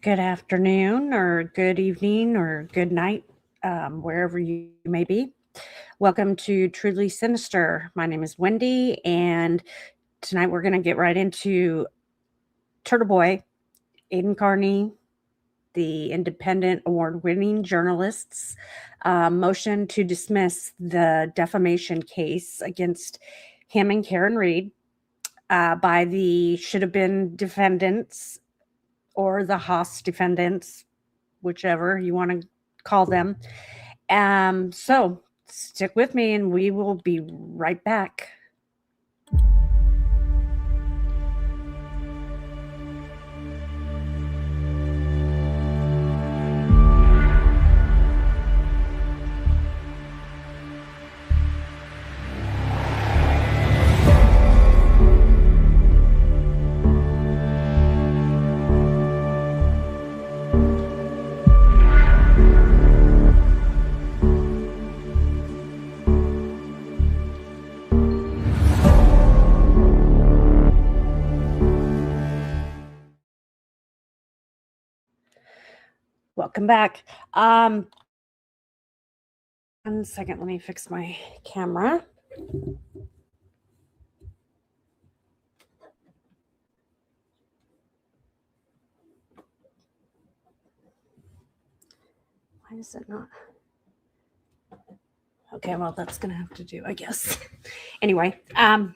Good afternoon, or good evening, or good night, wherever you may be. Welcome to Truly Sinister. My name is Wendy, and tonight we're going to get right into Turtle Boy, Aidan Kearney, the independent award winning journalist's motion to dismiss the defamation case against him and Karen Reed by the should have been defendants or the Haas defendants, whichever you want to call them. So stick with me and we will be right back. Welcome back. 1 second, let me fix my camera. Why is it not? Okay, well, that's gonna have to do, I guess. Anyway, like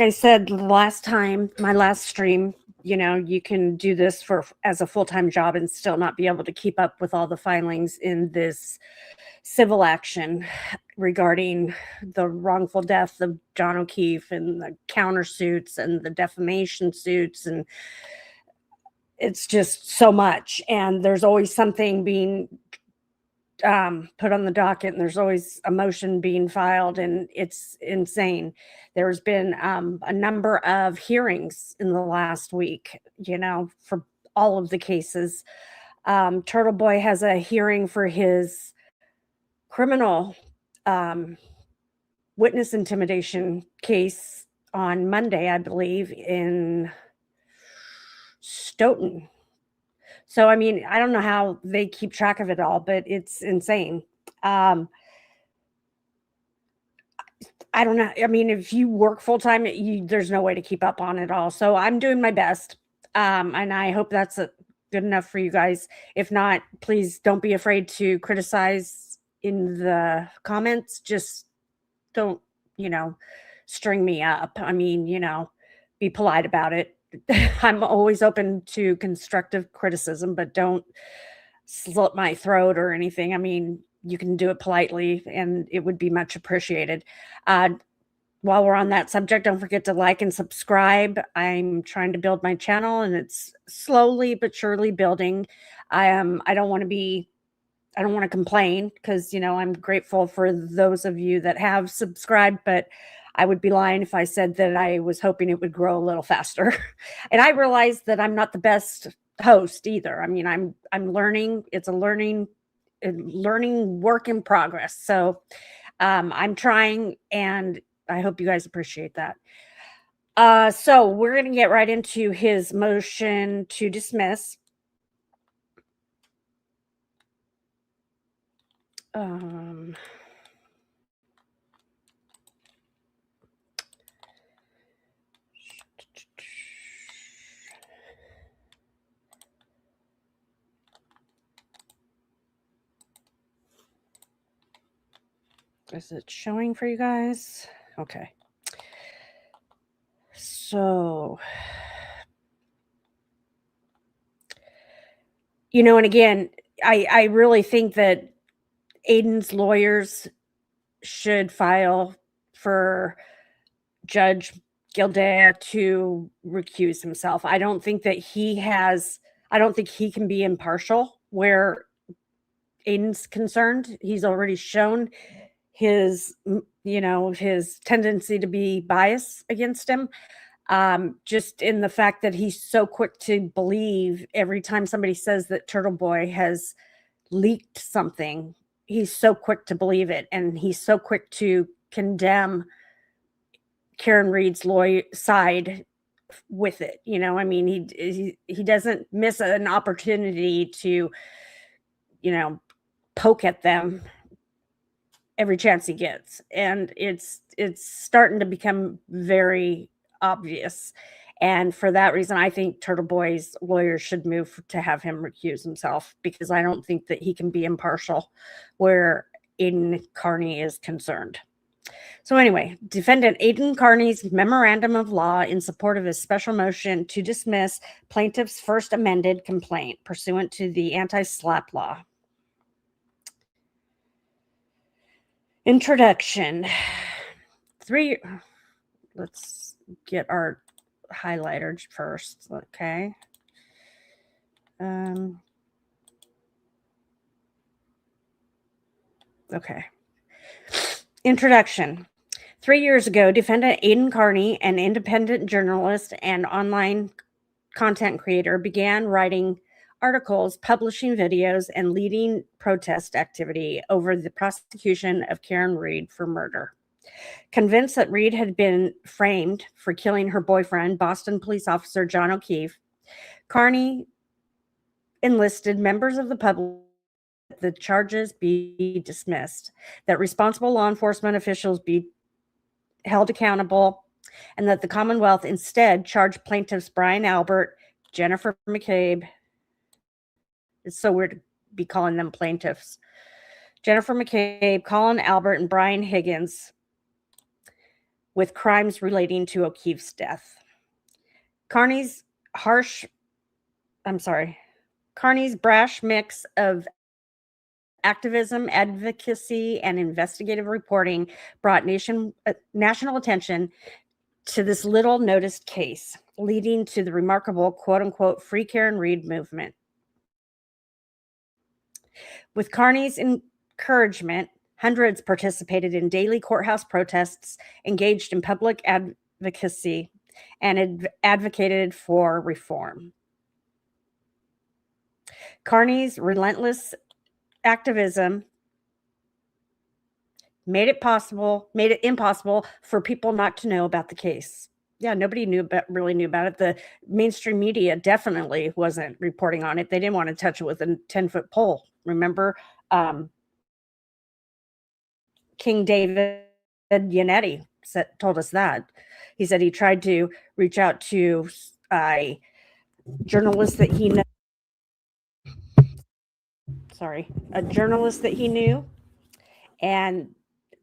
I said last time, my last stream, you can do this as a full-time job and still not be able to keep up with all the filings in this civil action regarding the wrongful death of John O'Keefe and the countersuits and the defamation suits, and it's just so much. And there's always something being put on the docket, and there's always a motion being filed, and it's insane. There's been a number of hearings in the last week, for all of the cases. Turtle Boy has a hearing for his criminal witness intimidation case on Monday, I believe, in Stoughton. So, I mean, I don't know how they keep track of it all, but it's insane. I don't know. I mean, if you work full time, there's no way to keep up on it all. So I'm doing my best. And I hope that's good enough for you guys. If not, please don't be afraid to criticize in the comments. Just don't, string me up. I mean, be polite about it. I'm always open to constructive criticism, but don't slit my throat or anything. I mean, you can do it politely and it would be much appreciated. While we're on that subject, don't forget to like and subscribe. I'm trying to build my channel and it's slowly but surely building. I don't want to complain because, I'm grateful for those of you that have subscribed, but I would be lying if I said that I was hoping it would grow a little faster. And I realize that I'm not the best host either. I mean, I'm learning. It's a learning work in progress. So I'm trying, and I hope you guys appreciate that. So we're going to get right into his motion to dismiss. Is it showing for you guys? Okay. So, and again, I really think that Aidan's lawyers should file for Judge Gildea to recuse himself. I don't think he can be impartial where Aidan's concerned. He's already shown his tendency to be biased against him. Just in the fact that he's so quick to believe every time somebody says that Turtle Boy has leaked something, he's so quick to believe it. And he's so quick to condemn Karen Reed's side with it. I mean, he doesn't miss an opportunity to, poke at them every chance he gets. And it's starting to become very obvious. And for that reason, I think Turtle Boy's lawyer should move to have him recuse himself, because I don't think that he can be impartial where Aidan Kearney is concerned. So anyway, defendant Aidan Kearney's memorandum of law in support of his special motion to dismiss plaintiff's first amended complaint pursuant to the anti-SLAPP law. Introduction. Let's get our highlighter first, okay? Okay. Introduction. 3 years ago, defendant Aidan Kearney, an independent journalist and online content creator, began writing articles, publishing videos, and leading protest activity over the prosecution of Karen Reed for murder. Convinced that Reed had been framed for killing her boyfriend, Boston police officer John O'Keefe, Kearney enlisted members of the public that the charges be dismissed, that responsible law enforcement officials be held accountable, and that the Commonwealth instead charge plaintiffs Brian Albert, Jennifer McCabe. It's so weird to be calling them plaintiffs. Jennifer McCabe, Colin Albert, and Brian Higgins with crimes relating to O'Keefe's death. Kearney's brash mix of activism, advocacy, and investigative reporting brought national attention to this little noticed case, leading to the remarkable quote-unquote Free Karen Reed movement. With Kearney's encouragement, hundreds participated in daily courthouse protests, engaged in public advocacy, and advocated for reform. Kearney's relentless activism made it impossible for people not to know about the case. Yeah, nobody really knew about it. The mainstream media definitely wasn't reporting on it. They didn't want to touch it with a 10-foot pole. Remember, King David Yannetti told us that. He said he tried to reach out to a journalist that he knew, and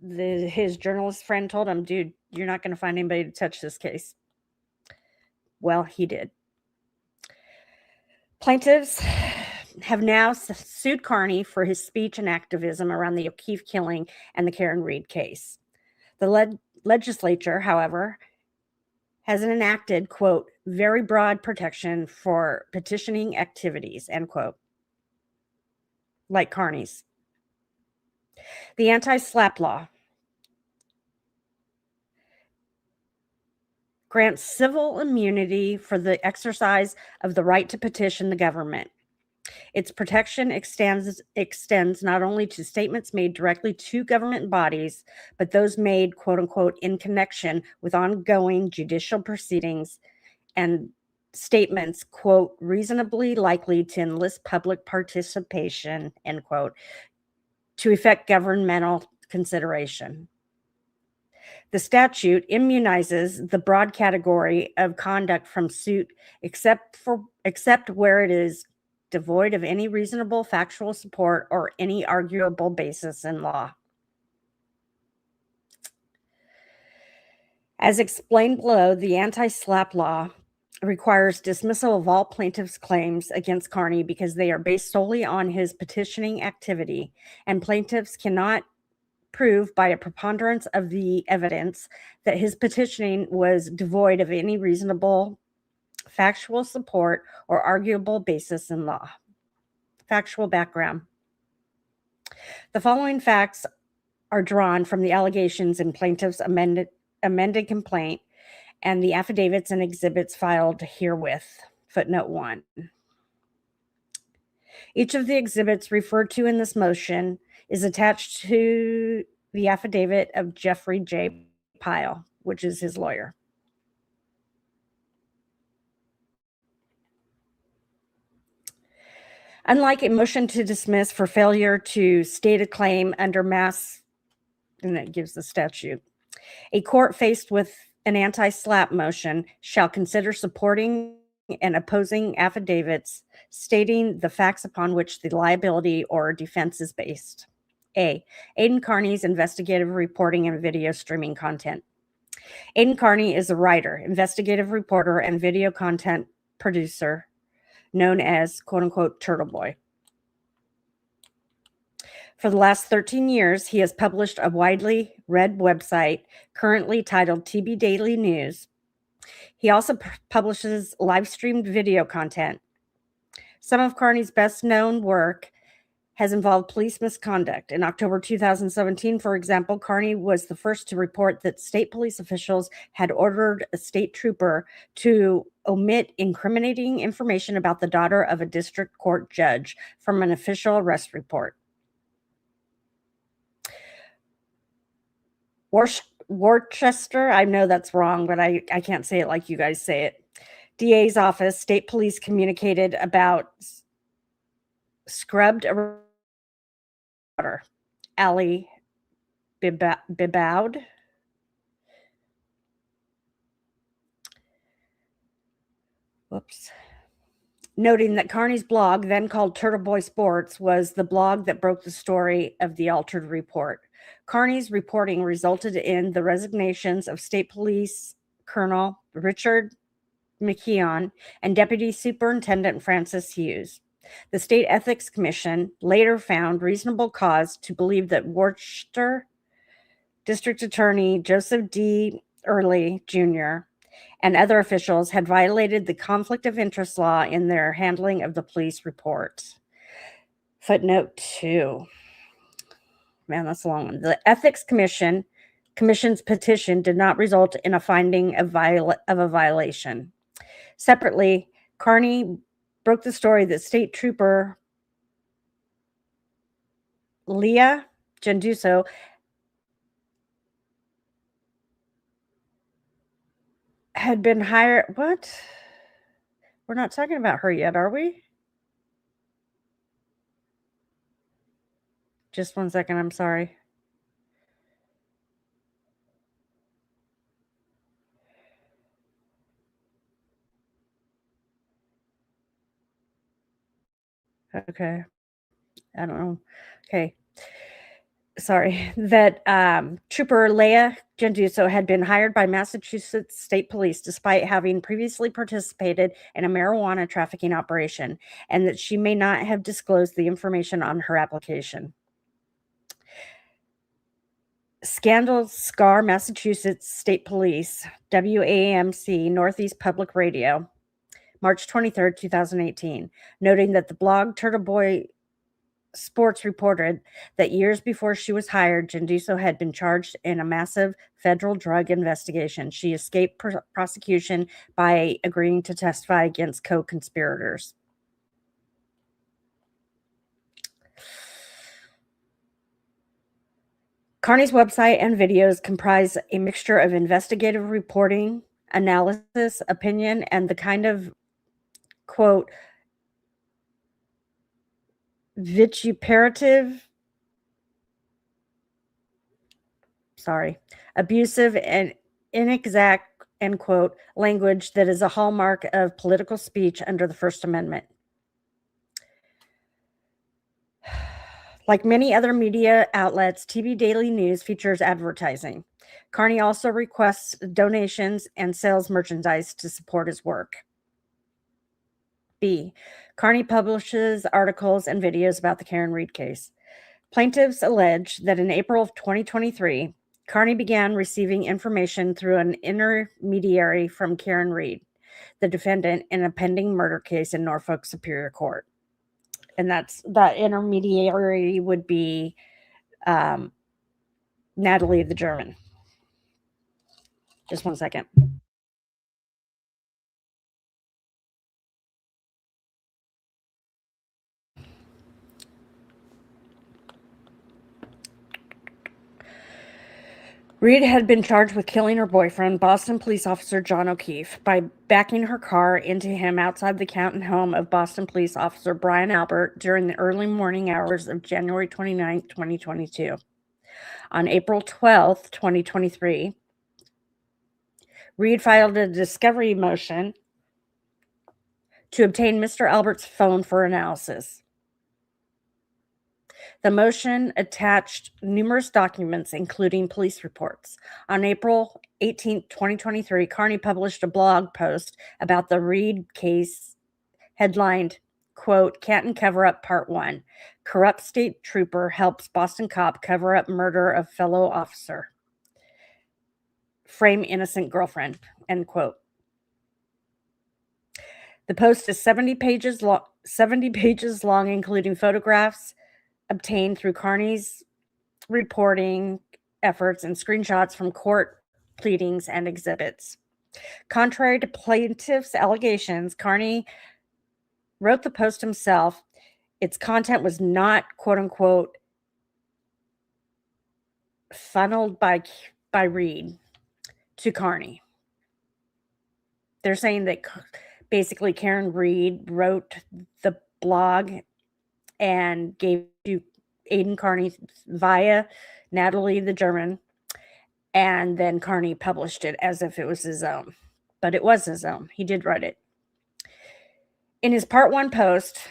his journalist friend told him, dude, you're not going to find anybody to touch this case. Well, he did. Plaintiffs have now sued Kearney for his speech and activism around the O'Keefe killing and the Karen Reed case. The legislature, however, has enacted, quote, very broad protection for petitioning activities, end quote, like Kearney's. The anti-SLAPP law grants civil immunity for the exercise of the right to petition the government. Its protection extends not only to statements made directly to government bodies, but those made, quote unquote, in connection with ongoing judicial proceedings, and statements, quote, reasonably likely to enlist public participation, end quote, to effect governmental consideration. The statute immunizes the broad category of conduct from suit except where it is devoid of any reasonable factual support or any arguable basis in law. As explained below, the anti-SLAPP law requires dismissal of all plaintiffs' claims against Kearney because they are based solely on his petitioning activity, and plaintiffs cannot prove by a preponderance of the evidence that his petitioning was devoid of any reasonable factual support or arguable basis in law. Factual background. The following facts are drawn from the allegations in plaintiff's amended complaint and the affidavits and exhibits filed herewith. Footnote 1. Each of the exhibits referred to in this motion is attached to the affidavit of Jeffrey J. Pyle, which is his lawyer. Unlike a motion to dismiss for failure to state a claim under mass, and it gives the statute, a court faced with an anti-SLAPP motion shall consider supporting and opposing affidavits stating the facts upon which the liability or defense is based. A. Aidan Kearney's investigative reporting and video streaming content. Aidan Kearney is a writer, investigative reporter, and video content producer known as quote-unquote Turtle Boy. For the last 13 years, he has published a widely read website currently titled TB Daily News. He also publishes live-streamed video content. Some of Kearney's best-known work has involved police misconduct. In October 2017, for example, Kearney was the first to report that state police officials had ordered a state trooper to omit incriminating information about the daughter of a district court judge from an official arrest report. Worcester, I know that's wrong, but I can't say it like you guys say it. DA's office, state police communicated about scrubbed Ali Bibaud. Whoops. Noting that Kearney's blog, then called Turtle Boy Sports, was the blog that broke the story of the altered report. Kearney's reporting resulted in the resignations of State Police Colonel Richard McKeon and Deputy Superintendent Francis Hughes. The State Ethics Commission later found reasonable cause to believe that Worcester District Attorney Joseph D. Early Jr. and other officials had violated the conflict of interest law in their handling of the police report. Footnote 2. Man, that's a long one. The Ethics Commission's petition did not result in a finding of a violation. Separately, Kearney broke the story that State Trooper Leah Genduso had been hired. What? We're not talking about her yet, are we? Just one second. I'm sorry. Okay. I don't know. Okay. Sorry. That Trooper Leah Genduso had been hired by Massachusetts State Police despite having previously participated in a marijuana trafficking operation, and that she may not have disclosed the information on her application. Scandal Scar Massachusetts State Police, WAMC Northeast Public Radio, March 23rd, 2018, noting that the blog Turtle Boy Sports reported that years before she was hired, Genduso had been charged in a massive federal drug investigation. She escaped prosecution by agreeing to testify against co-conspirators. Kearney's website and videos comprise a mixture of investigative reporting, analysis, opinion, and the kind of, quote, abusive and inexact, end quote, language that is a hallmark of political speech under the First Amendment. Like many other media outlets, TB Daily News features advertising. Kearney also requests donations and sells merchandise to support his work. B. Kearney publishes articles and videos about the Karen Read case. Plaintiffs allege that in April of 2023, Kearney began receiving information through an intermediary from Karen Read, the defendant in a pending murder case in Norfolk Superior Court. And that intermediary would be Natalie the German. Just one second. Reed had been charged with killing her boyfriend, Boston police officer John O'Keefe, by backing her car into him outside the Canton home of Boston police officer Brian Albert during the early morning hours of January 29, 2022. On April 12, 2023, Reed filed a discovery motion to obtain Mr. Albert's phone for analysis. The motion attached numerous documents, including police reports. On April 18, 2023, Kearney published a blog post about the Reed case headlined, quote, Canton Cover-Up Part 1. Corrupt state trooper helps Boston cop cover up murder of fellow officer. Frame innocent girlfriend, end quote. The post is 70 pages long, including photographs obtained through Kearney's reporting efforts and screenshots from court pleadings and exhibits. Contrary to plaintiff's allegations, Kearney wrote the post himself. Its content was not, quote unquote, funneled by Reed to Kearney. They're saying that basically Karen Reed wrote the blog and gave to Aidan Kearney via Natalie the German, and then Kearney published it as if it was his own. But it was his own. He did write it. In his Part 1 post,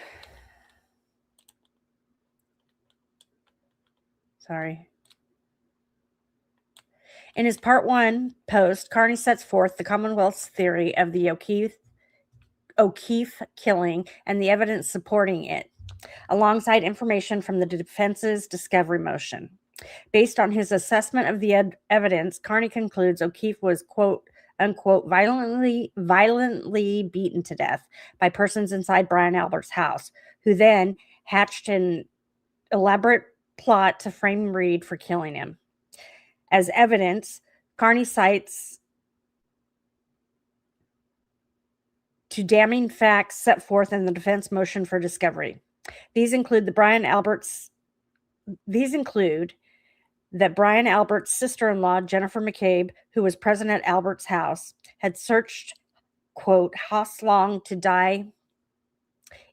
In his Part 1 post, Kearney sets forth the Commonwealth's theory of the O'Keefe killing and the evidence supporting it, alongside information from the defense's discovery motion. Based on his assessment of the evidence, Kearney concludes O'Keefe was, quote unquote, violently beaten to death by persons inside Brian Albert's house, who then hatched an elaborate plot to frame Reed for killing him. As evidence, Kearney cites two damning facts set forth in the defense motion for discovery. These include that Brian Albert's sister-in-law, Jennifer McCabe, who was present at Albert's house, had searched, quote, house long to die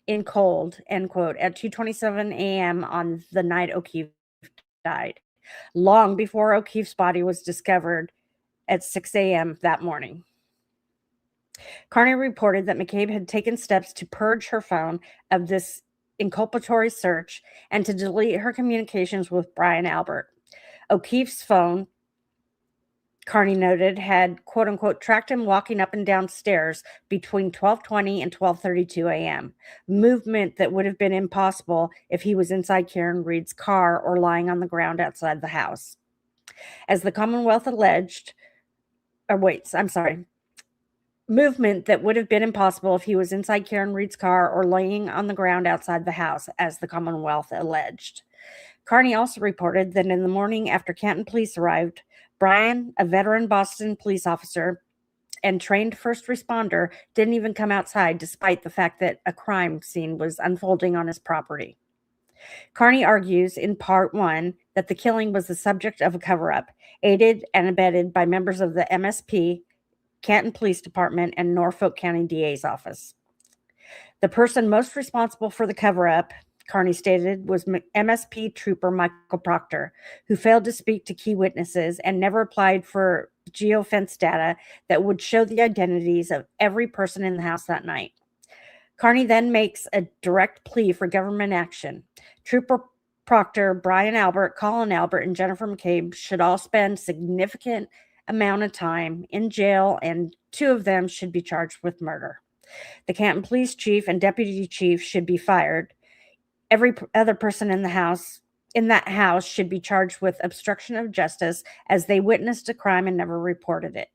in cold, end quote, at 2:27 a.m. on the night O'Keefe died, long before O'Keefe's body was discovered at 6 a.m. that morning. Kearney reported that McCabe had taken steps to purge her phone of this inculpatory search and to delete her communications with Brian Albert. O'Keefe's phone, Kearney noted, had, quote unquote, tracked him walking up and down stairs between 12:20 and 12:32 a.m., movement that would have been impossible if he was inside Karen Reed's car or lying on the ground outside the house. As the Commonwealth alleged, movement that would have been impossible if he was inside Karen Reed's car or laying on the ground outside the house, as the Commonwealth alleged. Kearney also reported that in the morning after Canton police arrived, Brian, a veteran Boston police officer and trained first responder, didn't even come outside despite the fact that a crime scene was unfolding on his property. Kearney argues in Part 1 that the killing was the subject of a cover-up, aided and abetted by members of the MSP, Canton Police Department, and Norfolk County DA's office. The person most responsible for the cover-up, Kearney stated, was MSP Trooper Michael Proctor, who failed to speak to key witnesses and never applied for geofence data that would show the identities of every person in the house that night. Kearney then makes a direct plea for government action. Trooper Proctor, Brian Albert, Colin Albert, and Jennifer McCabe should all spend significant amount of time in jail, and two of them should be charged with murder. The Canton Police Chief and Deputy Chief should be fired. Every other person in that house should be charged with obstruction of justice, as they witnessed a crime and never reported it.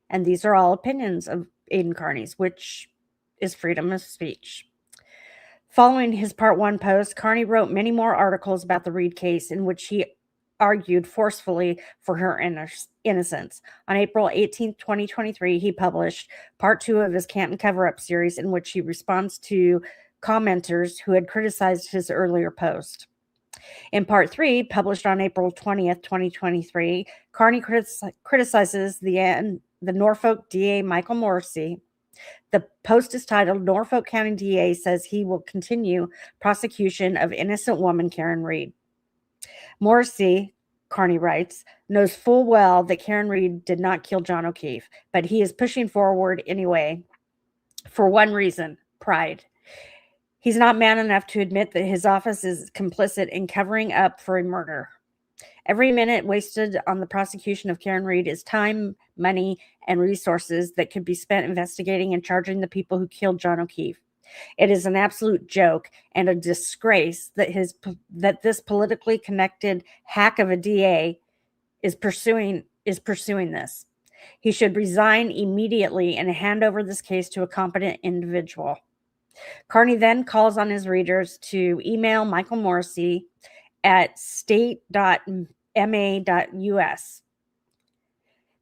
And these are all opinions of Aidan Kearney's, which is freedom of speech. Following his Part 1 post, Kearney wrote many more articles about the Reed case in which he argued forcefully for her innocence. On April 18, 2023, he published Part 2 of his Canton cover-up series, in which he responds to commenters who had criticized his earlier post. In part 3, published on April 20th, 2023, Kearney criticizes the Norfolk DA Michael Morrissey. The post is titled, Norfolk County DA says he will continue prosecution of innocent woman Karen Read. Morrissey, Kearney writes, knows full well that Karen Read did not kill John O'Keefe, but he is pushing forward anyway for one reason, pride. He's not man enough to admit that his office is complicit in covering up for a murder. Every minute wasted on the prosecution of Karen Read is time, money, and resources that could be spent investigating and charging the people who killed John O'Keefe. It is an absolute joke and a disgrace that this politically connected hack of a DA is pursuing this. He should resign immediately and hand over this case to a competent individual. Kearney then calls on his readers to email Michael Morrissey at state.ma.us.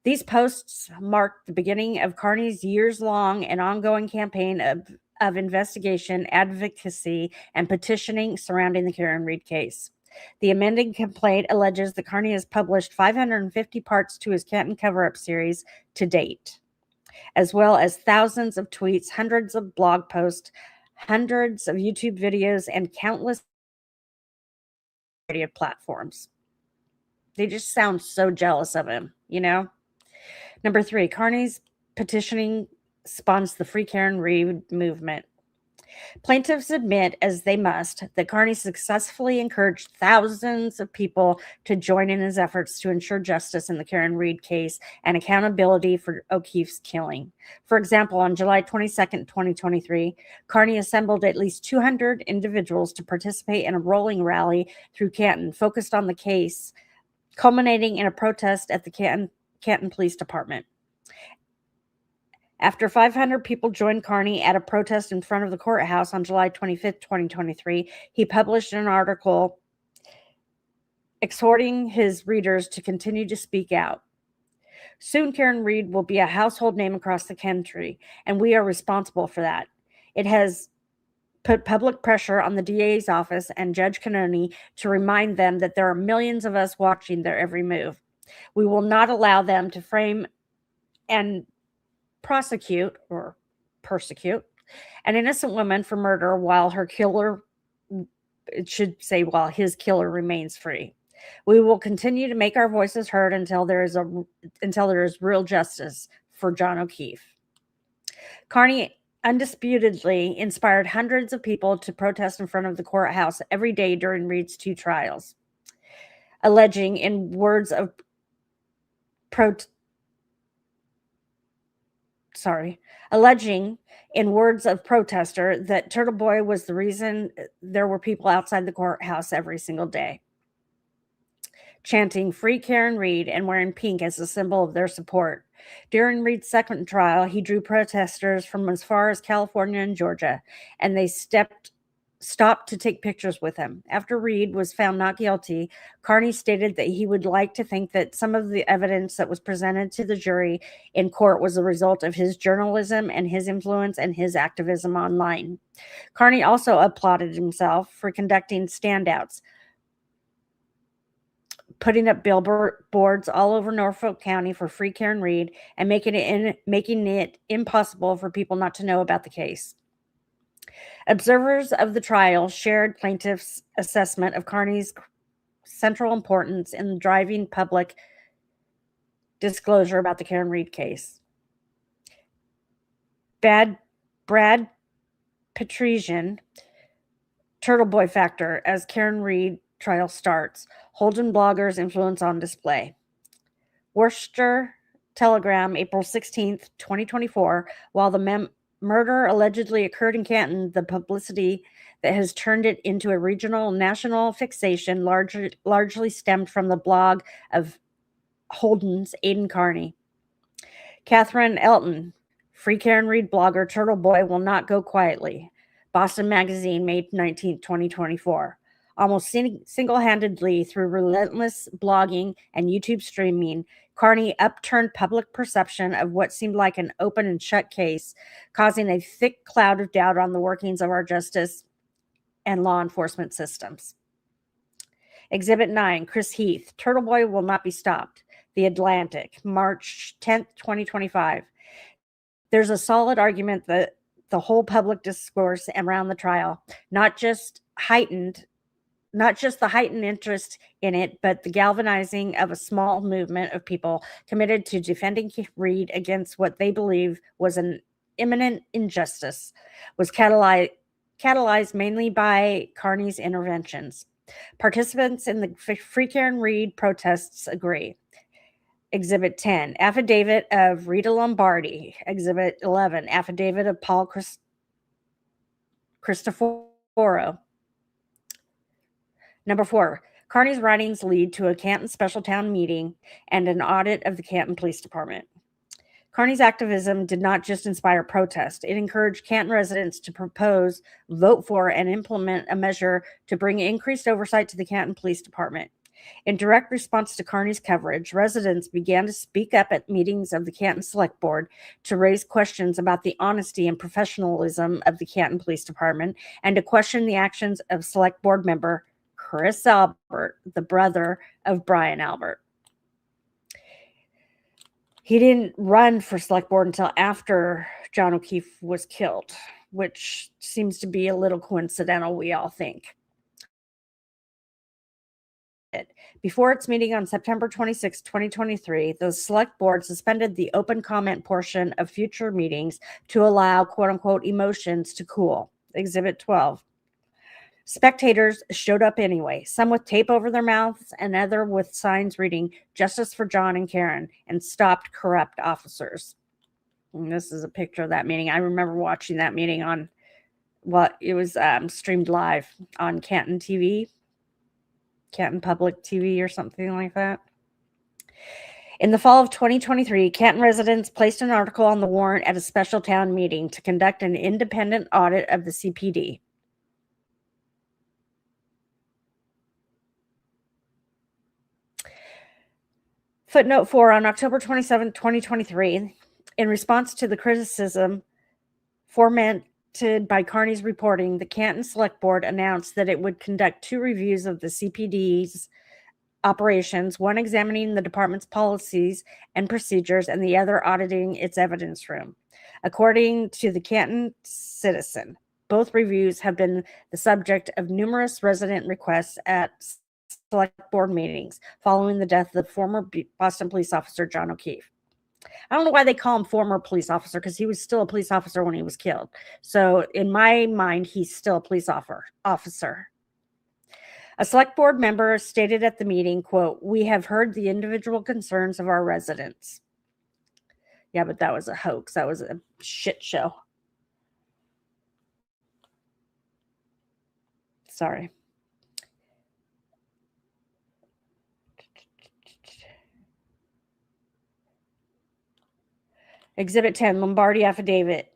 These posts mark the beginning of Kearney's years-long and ongoing campaign of investigation, advocacy, and petitioning surrounding the Karen Read case. The amended complaint alleges that Kearney has published 550 parts to his Canton cover-up series to date, as well as thousands of tweets, hundreds of blog posts, hundreds of YouTube videos, and countless media platforms. They just sound so jealous of him, you know? Number 3, Kearney's petitioning spawns the Free Karen Read movement. Plaintiffs admit, as they must, that Kearney successfully encouraged thousands of people to join in his efforts to ensure justice in the Karen Read case and accountability for O'Keefe's killing. For example, on July 22nd, 2023, Kearney assembled at least 200 individuals to participate in a rolling rally through Canton focused on the case, culminating in a protest at the Canton Police Department. After 500 people joined Kearney at a protest in front of the courthouse on July 25th, 2023, he published an article exhorting his readers to continue to speak out. Soon, Karen Read will be a household name across the country, and we are responsible for that. It has put public pressure on the DA's office and Judge Kearney to remind them that there are millions of us watching their every move. We will not allow them to frame and prosecute or persecute an innocent woman for murder while his killer remains free. We will continue to make our voices heard until there is real justice for John O'Keefe. Kearney undisputedly inspired hundreds of people to protest in front of the courthouse every day during Read's 2 trials, alleging in words of protester that Turtle Boy was the reason there were people outside the courthouse every single day, chanting Free Karen Read and wearing pink as a symbol of their support. During Read's second trial, he drew protesters from as far as California and Georgia, and they stopped to take pictures with him. After Read was found not guilty, Kearney stated that he would like to think that some of the evidence that was presented to the jury in court was a result of his journalism and his influence and his activism online. Kearney also applauded himself for conducting standouts, putting up billboards all over Norfolk County for Free Karen Read and making it impossible for people not to know about the case. Observers of the trial shared plaintiffs' assessment of Kearney's central importance in driving public disclosure about the Karen Read case. Brad Petrosian, Turtle Boy factor as Karen Read trial starts. Holden bloggers' influence on display. Worcester Telegram, April 16th, 2024. While the murder allegedly occurred in Canton, the publicity that has turned it into a regional national fixation largely stemmed from the blog of Holden's Aidan Kearney. Catherine Elton, Free Karen Read blogger Turtle Boy will not go quietly. Boston Magazine, May 19th, 2024. Almost single-handedly through relentless blogging and YouTube streaming, Kearney upturned public perception of what seemed like an open and shut case, causing a thick cloud of doubt on the workings of our justice and law enforcement systems. Exhibit 9, Chris Heath, Turtle Boy will not be stopped. The Atlantic, March 10th, 2025. There's a solid argument that the whole public discourse around the trial, not just the heightened interest in it, but the galvanizing of a small movement of people committed to defending Reed against what they believe was an imminent injustice, was catalyzed mainly by Kearney's interventions. Participants in the Free Karen Reed protests agree. Exhibit 10, Affidavit of Rita Lombardi. Exhibit 11, Affidavit of Paul Cristoforo. Number 4, Kearney's writings lead to a Canton special town meeting and an audit of the Canton Police Department. Kearney's activism did not just inspire protest. It encouraged Canton residents to propose, vote for, and implement a measure to bring increased oversight to the Canton Police Department. In direct response to Kearney's coverage, residents began to speak up at meetings of the Canton Select Board to raise questions about the honesty and professionalism of the Canton Police Department and to question the actions of Select Board member Chris Albert, the brother of Brian Albert. He didn't run for Select Board until after John O'Keefe was killed, which seems to be a little coincidental, we all think. Before its meeting on September 26, 2023, the Select Board suspended the open comment portion of future meetings to allow quote-unquote emotions to cool. Exhibit 12. Spectators showed up anyway, some with tape over their mouths and other with signs reading "Justice for John and Karen" and "Stopped Corrupt Officers." And this is a picture of that meeting. I remember watching that meeting on it was streamed live on Canton TV. Canton Public TV or something like that. In the fall of 2023, Canton residents placed an article on the warrant at a special town meeting to conduct an independent audit of the CPD. Footnote 4, on October 27, 2023, in response to the criticism fomented by Kearney's reporting, the Canton Select Board announced that it would conduct 2 reviews of the CPD's operations, one examining the department's policies and procedures and the other auditing its evidence room. According to the Canton Citizen, both reviews have been the subject of numerous resident requests at Select Board meetings following the death of the former Boston police officer John O'Keefe. I don't know why they call him former police officer, because he was still a police officer when he was killed. So in my mind, he's still a police officer. A Select Board member stated at the meeting, quote, "We have heard the individual concerns of our residents." Yeah, but that was a hoax. That was a shit show. Sorry. Exhibit 10, Lombardi Affidavit.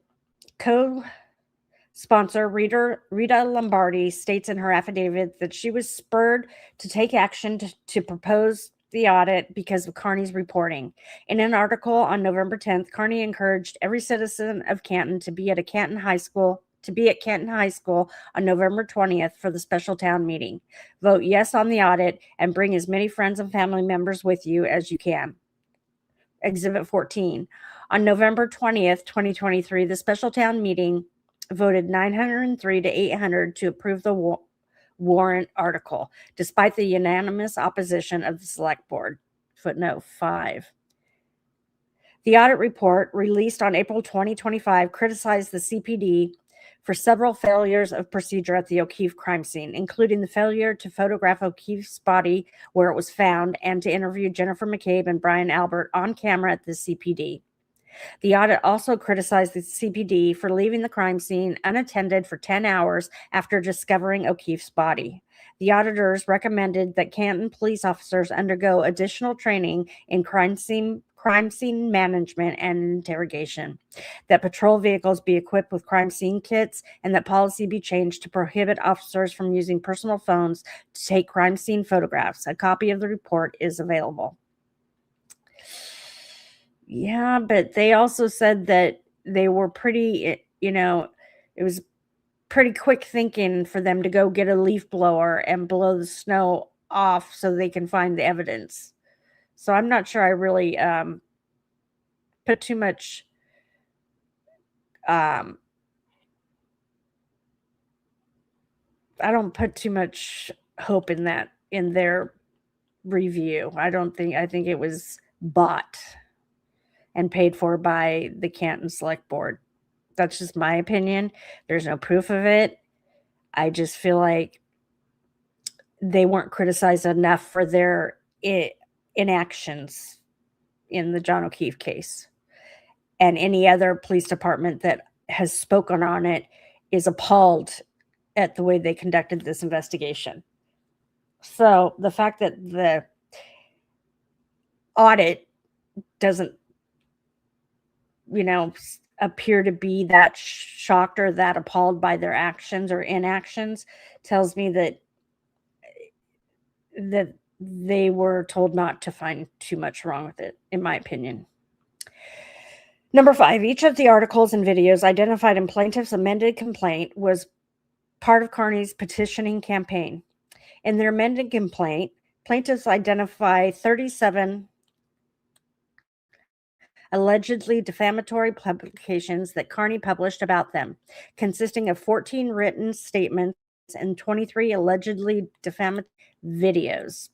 Co-sponsor Rita Lombardi states in her affidavit that she was spurred to take action to propose the audit because of Kearney's reporting. In an article on November 10th, Kearney encouraged every citizen of Canton to be at Canton High School on November 20th for the special town meeting. Vote yes on the audit and bring as many friends and family members with you as you can. Exhibit 14. On November 20th, 2023, the special town meeting voted 903 to 800 to approve the warrant article, despite the unanimous opposition of the Select Board. Footnote 5. The audit report, released on April 2025, criticized the CPD for several failures of procedure at the O'Keefe crime scene, including the failure to photograph O'Keefe's body where it was found and to interview Jennifer McCabe and Brian Albert on camera at the CPD. The audit also criticized the CPD for leaving the crime scene unattended for 10 hours after discovering O'Keefe's body. The auditors recommended that Canton police officers undergo additional training in crime scene management and interrogation, that patrol vehicles be equipped with crime scene kits, and that policy be changed to prohibit officers from using personal phones to take crime scene photographs. A copy of the report is available. Yeah, but they also said that they were pretty, it was pretty quick thinking for them to go get a leaf blower and blow the snow off so they can find the evidence. So I'm not sure I really put too much I don't put too much hope in that, in their review. I think it was bought and paid for by the Canton Select Board. That's just my opinion. There's no proof of it. I just feel like they weren't criticized enough for their inactions in the John O'Keefe case. And any other police department that has spoken on it is appalled at the way they conducted this investigation. So the fact that the audit doesn't, appear to be that shocked or that appalled by their actions or inactions tells me that they were told not to find too much wrong with it, in my opinion. Number 5, each of the articles and videos identified in plaintiff's amended complaint was part of Kearney's petitioning campaign. In their amended complaint, plaintiffs identify 37 allegedly defamatory publications that Kearney published about them, consisting of 14 written statements and 23 allegedly defamatory videos.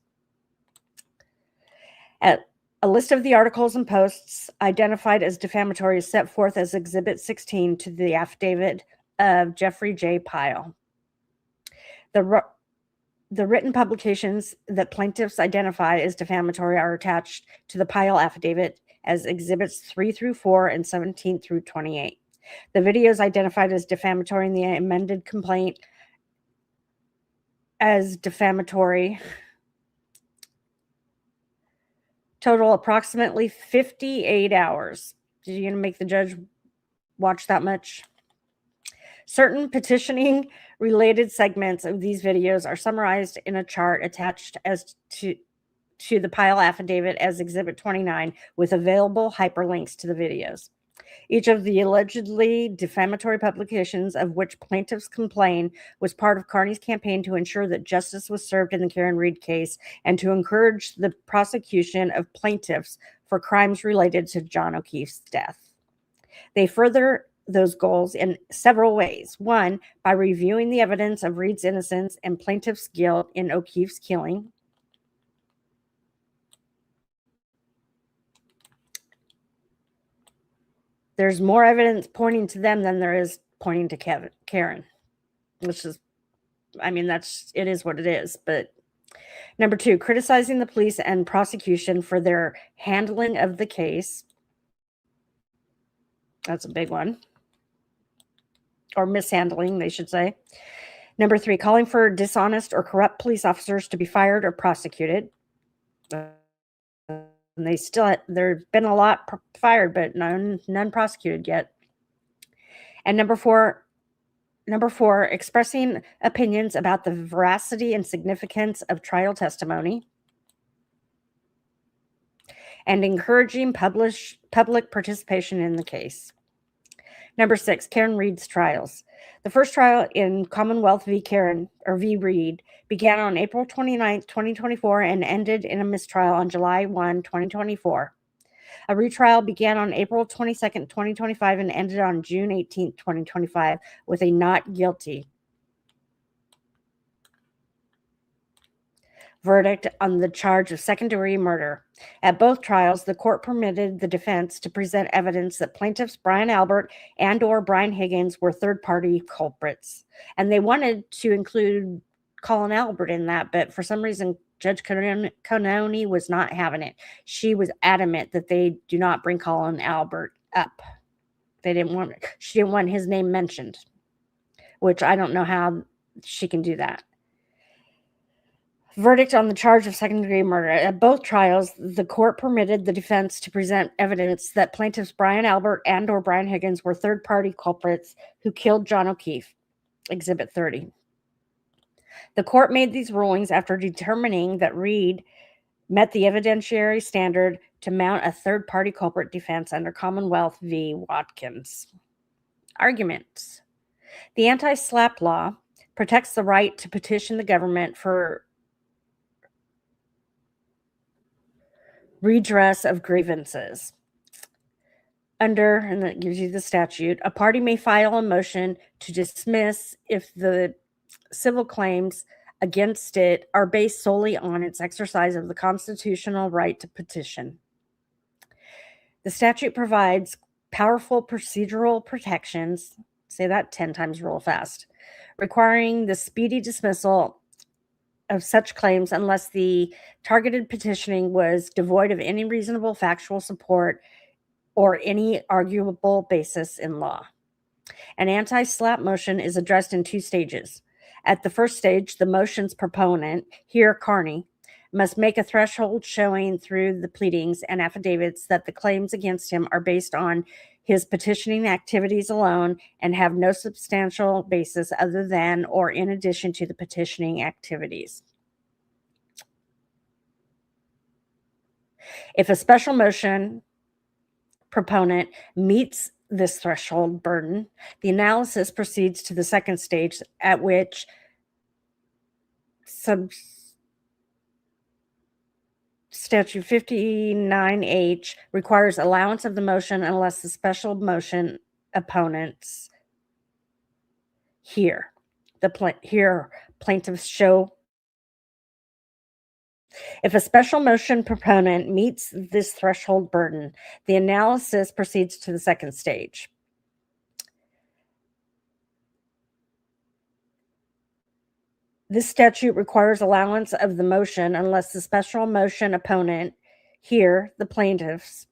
A list of the articles and posts identified as defamatory is set forth as Exhibit 16 to the affidavit of Jeffrey J. Pyle. The written publications that plaintiffs identify as defamatory are attached to the Pyle affidavit as Exhibits 3 through 4 and 17 through 28. The videos identified as defamatory in the amended complaint as defamatory total approximately 58 hours. Are you going to make the judge watch that much? Certain petitioning related segments of these videos are summarized in a chart attached as to the Pyle affidavit as Exhibit 29 with available hyperlinks to the videos. Each of the allegedly defamatory publications of which plaintiffs complain was part of Kearney's campaign to ensure that justice was served in the Karen Read case and to encourage the prosecution of plaintiffs for crimes related to John O'Keefe's death. They further those goals in several ways. One, by reviewing the evidence of Read's innocence and plaintiff's guilt in O'Keefe's killing. There's more evidence pointing to them than there is pointing to Karen, which is, it is what it is. But number 2, criticizing the police and prosecution for their handling of the case. That's a big one. Or mishandling, they should say. Number 3, calling for dishonest or corrupt police officers to be fired or prosecuted. And there's been a lot fired, but none prosecuted yet. And number four, expressing opinions about the veracity and significance of trial testimony. And encouraging public participation in the case. Number 6, Karen Read's trials. The first trial in Commonwealth v. Read began on April 29, 2024 and ended in a mistrial on July 1, 2024. A retrial began on April 22, 2025 and ended on June 18, 2025 with a not guilty verdict on the charge of second-degree murder. At both trials, the court permitted the defense to present evidence that plaintiffs Brian Albert and/or Brian Higgins were third-party culprits. And they wanted to include Colin Albert in that, but for some reason, Judge Cononi was not having it. She was adamant that they do not bring Colin Albert up. She didn't want his name mentioned, which I don't know how she can do that. Verdict on the charge of second-degree murder. At both trials, the court permitted the defense to present evidence that plaintiffs Brian Albert and/or Brian Higgins were third-party culprits who killed John O'Keefe, Exhibit 30. The court made these rulings after determining that Read met the evidentiary standard to mount a third-party culprit defense under Commonwealth v. Watkins. Arguments. The anti-SLAPP law protects the right to petition the government for redress of grievances. Under, and that gives you the statute, a party may file a motion to dismiss if the civil claims against it are based solely on its exercise of the constitutional right to petition. The statute provides powerful procedural protections, say that 10 times real fast, requiring the speedy dismissal of such claims unless the targeted petitioning was devoid of any reasonable factual support or any arguable basis in law. An anti-SLAPP motion is addressed in two stages. At the first stage, the motion's proponent, here Kearney, must make a threshold showing through the pleadings and affidavits that the claims against him are based on his petitioning activities alone and have no substantial basis other than or in addition to the petitioning activities. If a special motion proponent meets this threshold burden, the analysis proceeds to the second stage, at which Statute 59H requires allowance of the motion unless the special motion opponents plaintiffs show. If a special motion proponent meets this threshold burden, the analysis proceeds to the second stage. This statute requires allowance of the motion unless the special motion opponent, here the plaintiffs,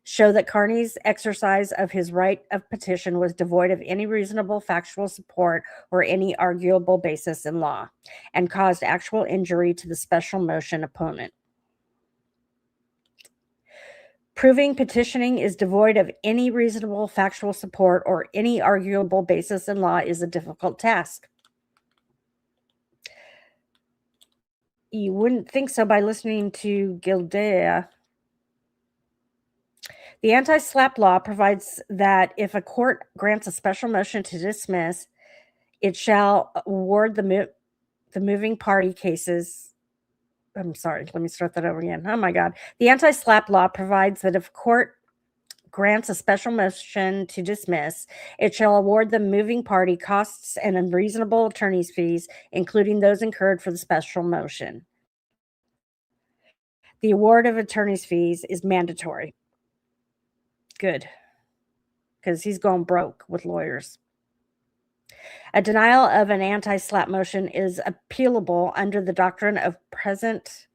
show that Kearney's exercise of his right of petition was devoid of any reasonable factual support or any arguable basis in law and caused actual injury to the special motion opponent. Proving petitioning is devoid of any reasonable factual support or any arguable basis in law is a difficult task. You wouldn't think so by listening to Gildea. The anti-SLAPP law provides that if a court grants a special motion to dismiss, it shall award the moving party cases. I'm sorry, let me start that over again. Oh my God. The anti-SLAPP law provides that if a court grants a special motion to dismiss, it shall award the moving party costs and unreasonable attorney's fees, including those incurred for the special motion. The award of attorney's fees is mandatory. Good, because he's going broke with lawyers. A denial of an anti-SLAPP motion is appealable under the doctrine of present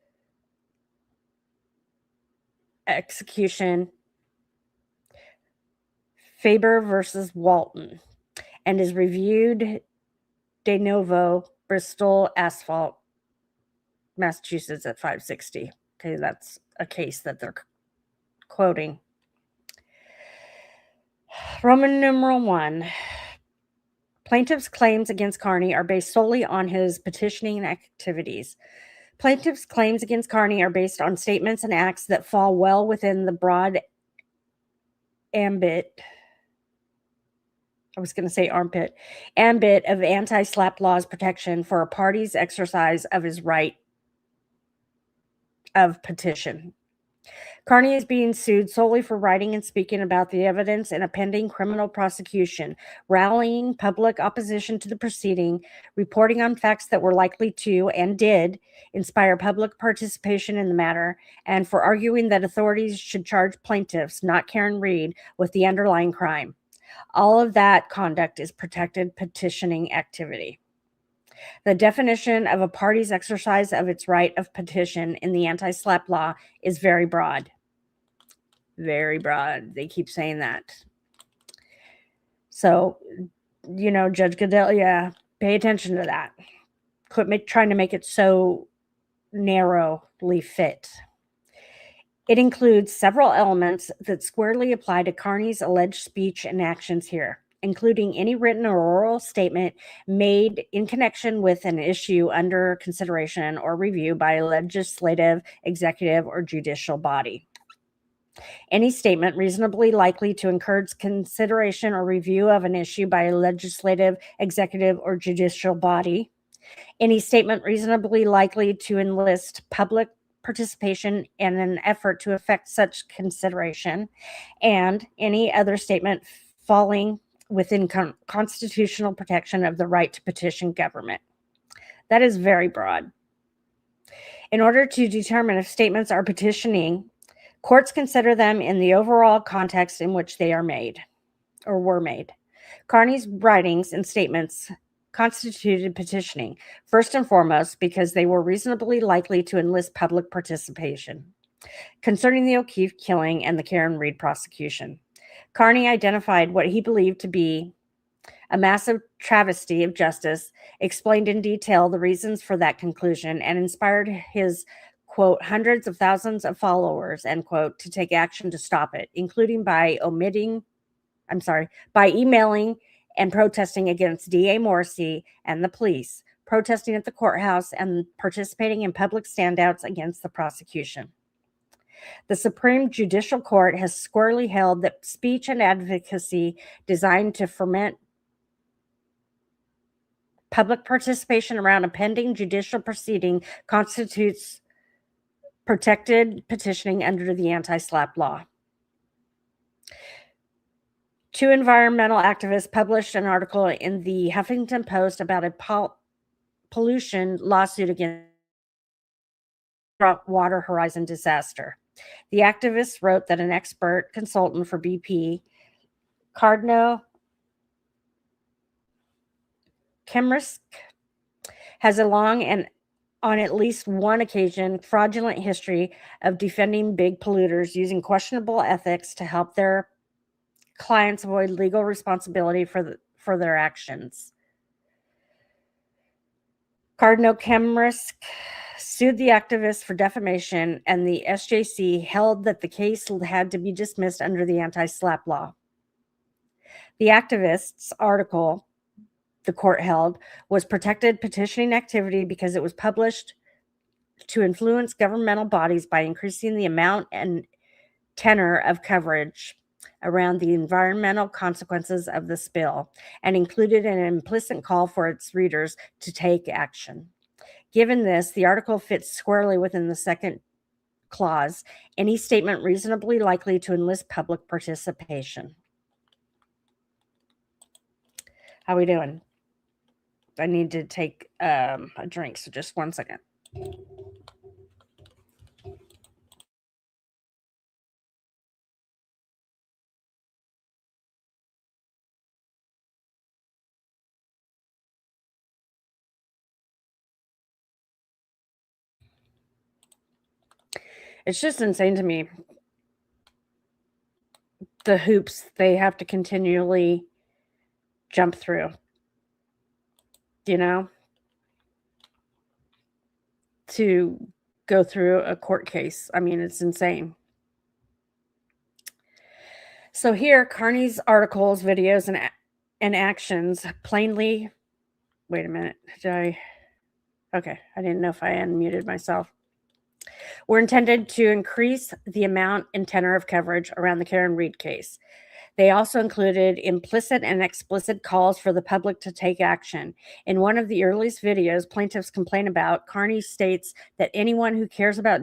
execution, Faber versus Walton, and is reviewed de novo, Bristol Asphalt, Massachusetts at 560. Okay, that's a case that they're quoting. Roman numeral 1. Plaintiff's claims against Kearney are based solely on his petitioning activities. Plaintiff's claims against Kearney are based on statements and acts that fall well within the broad ambit of anti-SLAPP law's protection for a party's exercise of his right of petition. Kearney is being sued solely for writing and speaking about the evidence in a pending criminal prosecution, rallying public opposition to the proceeding, reporting on facts that were likely to and did inspire public participation in the matter, and for arguing that authorities should charge plaintiffs, not Karen Reed, with the underlying crime. All of that conduct is protected petitioning activity. The definition of a party's exercise of its right of petition in the anti-SLAPP law is very broad. Very broad. They keep saying that. So, Judge Goodell, pay attention to that. Quit trying to make it so narrowly fit. It includes several elements that squarely apply to Kearney's alleged speech and actions here, including any written or oral statement made in connection with an issue under consideration or review by a legislative, executive, or judicial body. Any statement reasonably likely to encourage consideration or review of an issue by a legislative, executive, or judicial body. Any statement reasonably likely to enlist public participation in an effort to effect such consideration, and any other statement falling within constitutional protection of the right to petition government. That is very broad. In order to determine if statements are petitioning, courts consider them in the overall context in which they are made or were made. Kearney's writings and statements constituted petitioning, first and foremost, because they were reasonably likely to enlist public participation. Concerning the O'Keefe killing and the Karen Reed prosecution, Kearney identified what he believed to be a massive travesty of justice, explained in detail the reasons for that conclusion, and inspired his, quote, hundreds of thousands of followers, end quote, to take action to stop it, including by emailing and protesting against D.A. Morrissey and the police, protesting at the courthouse, and participating in public standouts against the prosecution. The Supreme Judicial Court has squarely held that speech and advocacy designed to foment public participation around a pending judicial proceeding constitutes protected petitioning under the anti-SLAPP law. Two environmental activists published an article in the Huffington Post about a pollution lawsuit against Water Horizon disaster. The activists wrote that an expert consultant for BP, Aidan Kearney, has a long and, on at least one occasion, fraudulent history of defending big polluters using questionable ethics to help their clients avoid legal responsibility for their actions. Aidan Kearney sued the activists for defamation, and the SJC held that the case had to be dismissed under the anti-SLAPP law. The activists' article, the court held, was protected petitioning activity because it was published to influence governmental bodies by increasing the amount and tenor of coverage around the environmental consequences of the spill, and included an implicit call for its readers to take action. Given this, the article fits squarely within the second clause, any statement reasonably likely to enlist public participation. How we doing? I need to take a drink, so just 1 second. It's just insane to me, the hoops they have to continually jump through, you know, to go through a court case. I mean, it's insane. So here, Kearney's articles, videos, and actions plainly, wait a minute, okay, I didn't know if I unmuted myself, were intended to increase the amount and tenor of coverage around the Karen Reed case. They also included implicit and explicit calls for the public to take action. In one of the earliest videos plaintiffs complain about, Kearney states that anyone who cares about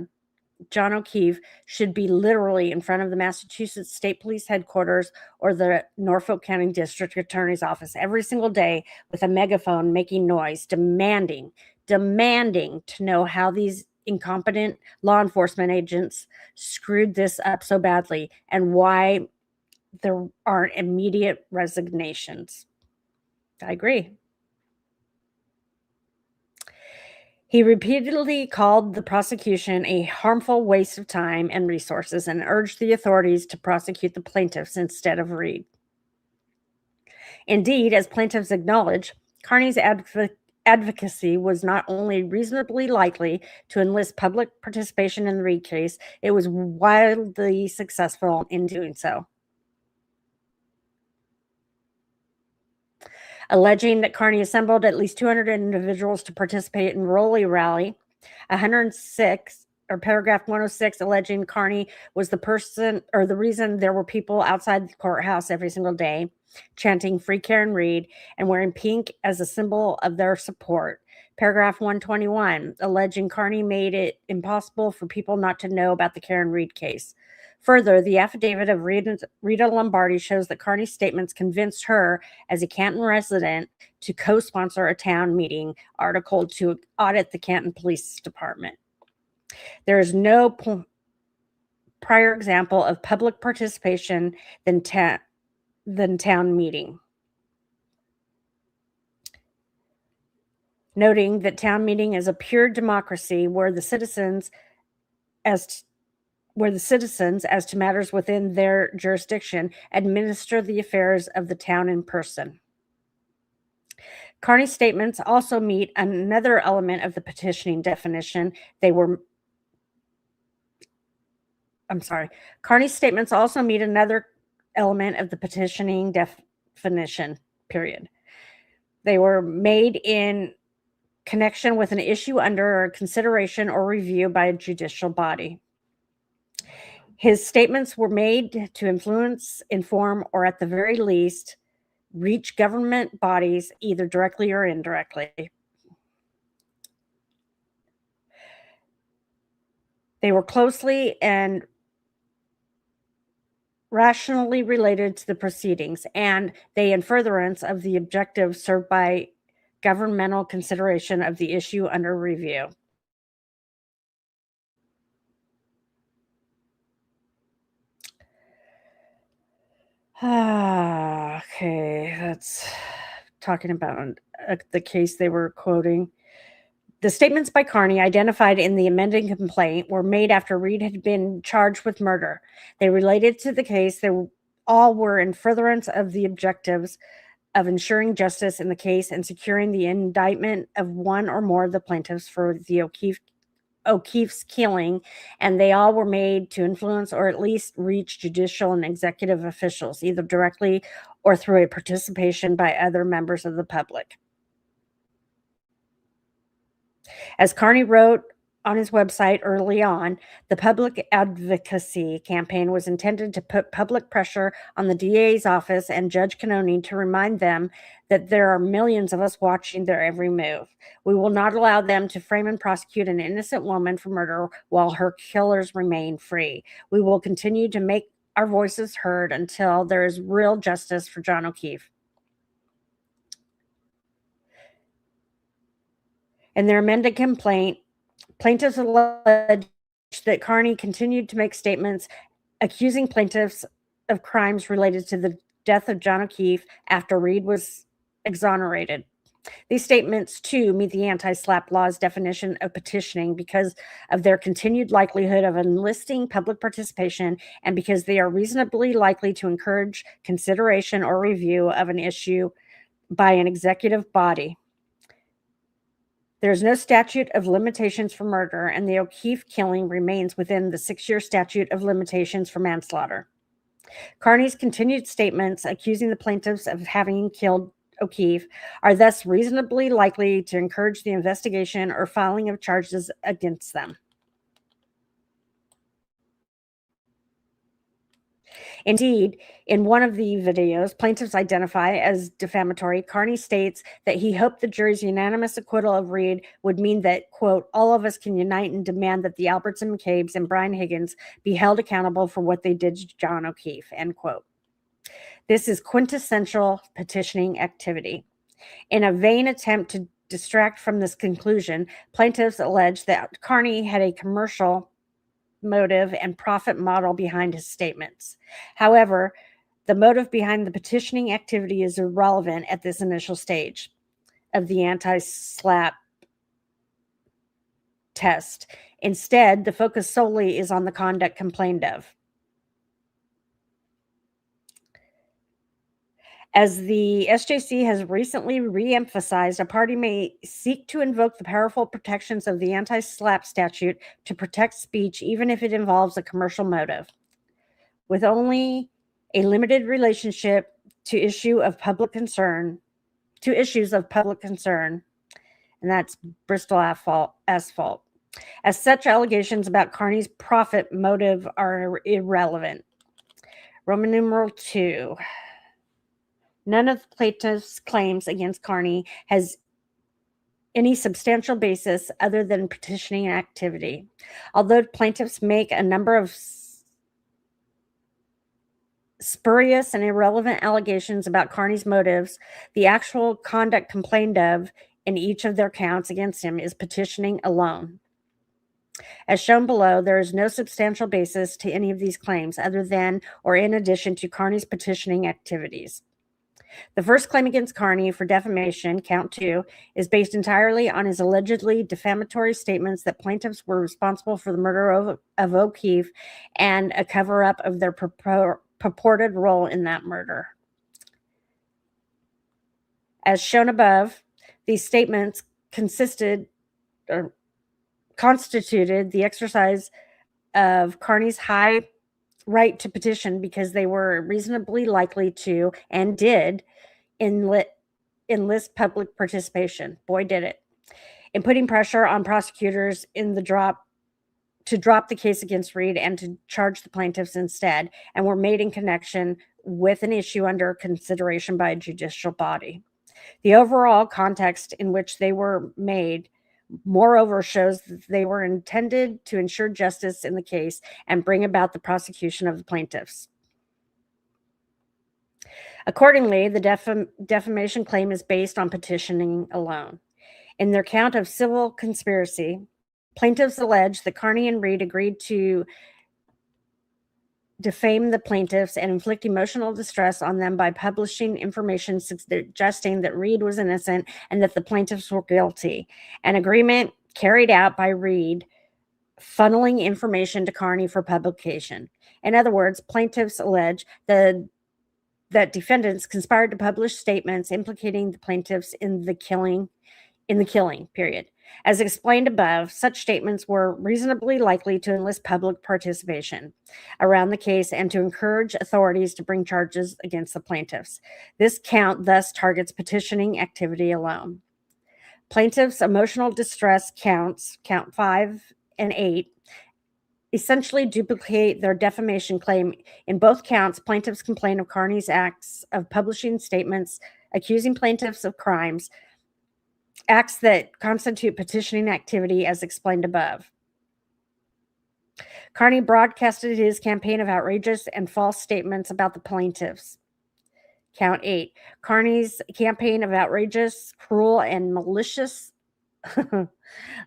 John O'Keefe should be literally in front of the Massachusetts State Police Headquarters or the Norfolk County District Attorney's Office every single day with a megaphone making noise, demanding to know how these incompetent law enforcement agents screwed this up so badly and why there aren't immediate resignations. I agree. He repeatedly called the prosecution a harmful waste of time and resources and urged the authorities to prosecute the plaintiffs instead of Reed. Indeed, as plaintiffs acknowledge, Kearney's advocacy was not only reasonably likely to enlist public participation in the Reed case, it was wildly successful in doing so. Alleging that Kearney assembled at least 200 individuals to participate in Rowley Rally, 106, or paragraph 106, alleging Kearney was the person or the reason there were people outside the courthouse every single day. chanting "Free Karen Read" and wearing pink as a symbol of their support. Paragraph 121, alleging Kearney made it impossible for people not to know about the Karen Read case. Further, the affidavit of Rita Lombardi shows that Kearney's statements convinced her, as a Canton resident, to co-sponsor a town meeting article to audit the Canton Police Department. There is no prior example of public participation than town meeting. Noting that town meeting is a pure democracy where the citizens, as to matters within their jurisdiction, administer the affairs of the town in Kearney's statements also meet another element of the petitioning definition. Kearney's statements also meet another element of the petitioning definition, period. They were made in connection with an issue under consideration or review by a judicial body. His statements were made to influence, inform, or at the very least, reach government bodies either directly or indirectly. They were closely and rationally related to the proceedings, and they in furtherance of the objectives served by governmental consideration of the issue under review. Okay, that's talking about the case they were quoting. The statements by Kearney identified in the amended complaint were made after Reed had been charged with murder. They related to the case. They all were in furtherance of the objectives of ensuring justice in the case and securing the indictment of one or more of the plaintiffs for the O'Keefe's killing, and they all were made to influence or at least reach judicial and executive officials, either directly or through a participation by other members of the public. As Kearney wrote on his website early on, the public advocacy campaign was intended to put public pressure on the DA's office and Judge Kearney to remind them that there are millions of us watching their every move. We will not allow them to frame and prosecute an innocent woman for murder while her killers remain free. We will continue to make our voices heard until there is real justice for John O'Keefe. In their amended complaint, plaintiffs alleged that Kearney continued to make statements accusing plaintiffs of crimes related to the death of John O'Keefe after Reed was exonerated. These statements, too, meet the anti-SLAPP law's definition of petitioning because of their continued likelihood of enlisting public participation and because they are reasonably likely to encourage consideration or review of an issue by an executive body. There is no statute of limitations for murder, and the O'Keefe killing remains within the 6-year statute of limitations for manslaughter. Kearney's continued statements accusing the plaintiffs of having killed O'Keefe are thus reasonably likely to encourage the investigation or filing of charges against them. Indeed, in one of the videos plaintiffs identify as defamatory, Kearney states that he hoped the jury's unanimous acquittal of Reed would mean that, quote, all of us can unite and demand that the Alberts and McCabe's and Brian Higgins be held accountable for what they did to John O'Keefe, end quote. This is quintessential petitioning activity. In a vain attempt to distract from this conclusion, plaintiffs allege that Kearney had a commercial motive and profit model behind his statements. However, the motive behind the petitioning activity is irrelevant at this initial stage of the anti-SLAPP test. Instead, the focus solely is on the conduct complained of. As the SJC has recently re-emphasized, a party may seek to invoke the powerful protections of the anti-SLAPP statute to protect speech, even if it involves a commercial motive. With only a limited relationship to issues of public concern, and that's Bristol Asphalt. As such, allegations about Kearney's profit motive are irrelevant. Roman numeral 2. None of the plaintiff's claims against Kearney has any substantial basis other than petitioning activity. Although plaintiffs make a number of spurious and irrelevant allegations about Kearney's motives, the actual conduct complained of in each of their counts against him is petitioning alone. As shown below, there is no substantial basis to any of these claims other than or in addition to Kearney's petitioning activities. The first claim against Kearney for defamation, count 2, is based entirely on his allegedly defamatory statements that plaintiffs were responsible for the murder of O'Keefe and a cover-up of their purported role in that murder. As shown above, these statements constituted the exercise of Kearney's high right to petition because they were reasonably likely to and did enlist public participation. Boy, did it. In putting pressure on prosecutors to drop the case against Reed and to charge the plaintiffs instead, and were made in connection with an issue under consideration by a judicial body. The overall context in which they were made, moreover, shows that they were intended to ensure justice in the case and bring about the prosecution of the plaintiffs. Accordingly, the defamation claim is based on petitioning alone. In their count of civil conspiracy, plaintiffs allege that Kearney and Reed agreed to defame the plaintiffs and inflict emotional distress on them by publishing information suggesting that Reed was innocent and that the plaintiffs were guilty. An agreement carried out by Reed funneling information to Kearney for publication. In other words, plaintiffs allege that defendants conspired to publish statements implicating the plaintiffs in the killing, period. As explained above, such statements were reasonably likely to enlist public participation around the case and to encourage authorities to bring charges against the plaintiffs. This count thus targets petitioning activity alone. Plaintiffs' emotional distress counts, count 5 and 8, essentially duplicate their defamation claim. In both counts, plaintiffs complain of Kearney's acts of publishing statements accusing plaintiffs of crimes, acts that constitute petitioning activity as explained above. Kearney broadcasted his campaign of outrageous and false statements about the plaintiffs. Count 8. Kearney's campaign of outrageous, cruel, and malicious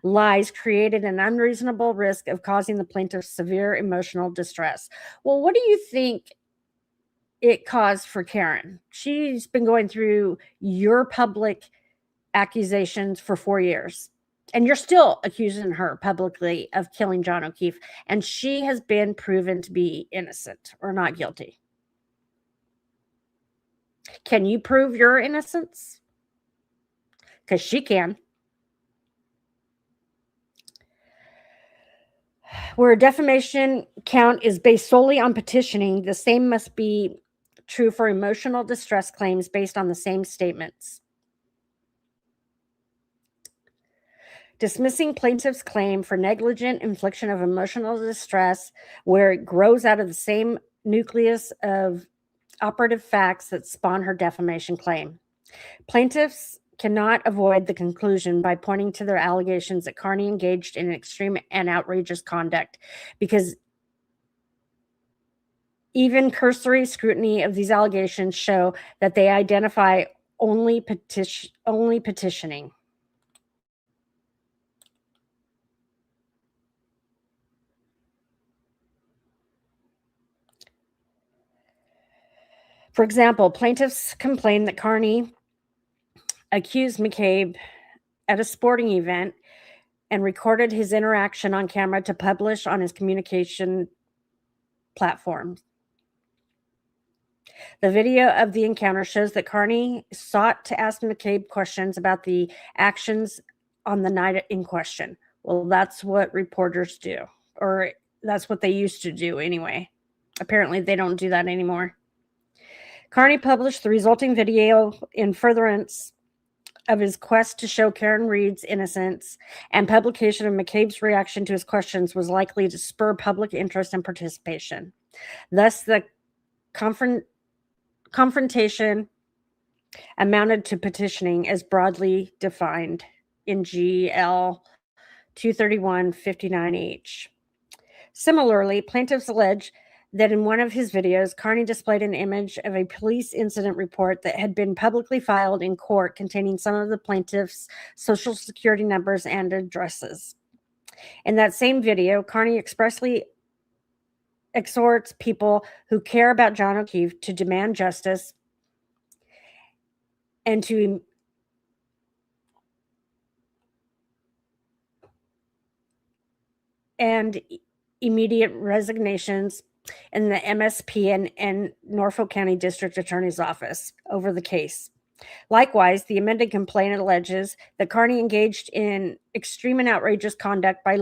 lies created an unreasonable risk of causing the plaintiffs severe emotional distress. Well, what do you think it caused for Karen? She's been going through your public accusations for 4 years, and you're still accusing her publicly of killing John O'Keefe, and she has been proven to be innocent or not guilty. Can you prove your innocence? Because she can. Where a defamation count is based solely on petitioning, the same must be true for emotional distress claims based on the same statements. Dismissing plaintiff's claim for negligent infliction of emotional distress, where it grows out of the same nucleus of operative facts that spawn her defamation claim. Plaintiffs cannot avoid the conclusion by pointing to their allegations that Kearney engaged in extreme and outrageous conduct, because even cursory scrutiny of these allegations show that they identify only petitioning. For example, plaintiffs complain that Kearney accused McCabe at a sporting event and recorded his interaction on camera to publish on his communication platform. The video of the encounter shows that Kearney sought to ask McCabe questions about the actions on the night in question. Well, that's what reporters do, or that's what they used to do anyway. Apparently, they don't do that anymore. Kearney published the resulting video in furtherance of his quest to show Karen Reed's innocence, and publication of McCabe's reaction to his questions was likely to spur public interest and participation. Thus, the confrontation amounted to petitioning as broadly defined in GL 23159H. Similarly, plaintiffs allege that in one of his videos, Kearney displayed an image of a police incident report that had been publicly filed in court containing some of the plaintiffs' social security numbers and addresses. In that same video, Kearney expressly exhorts people who care about John O'Keefe to demand justice and to immediate resignations in the MSP and Norfolk County District Attorney's Office over the case. Likewise, the amended complaint alleges that Kearney engaged in extreme and outrageous conduct by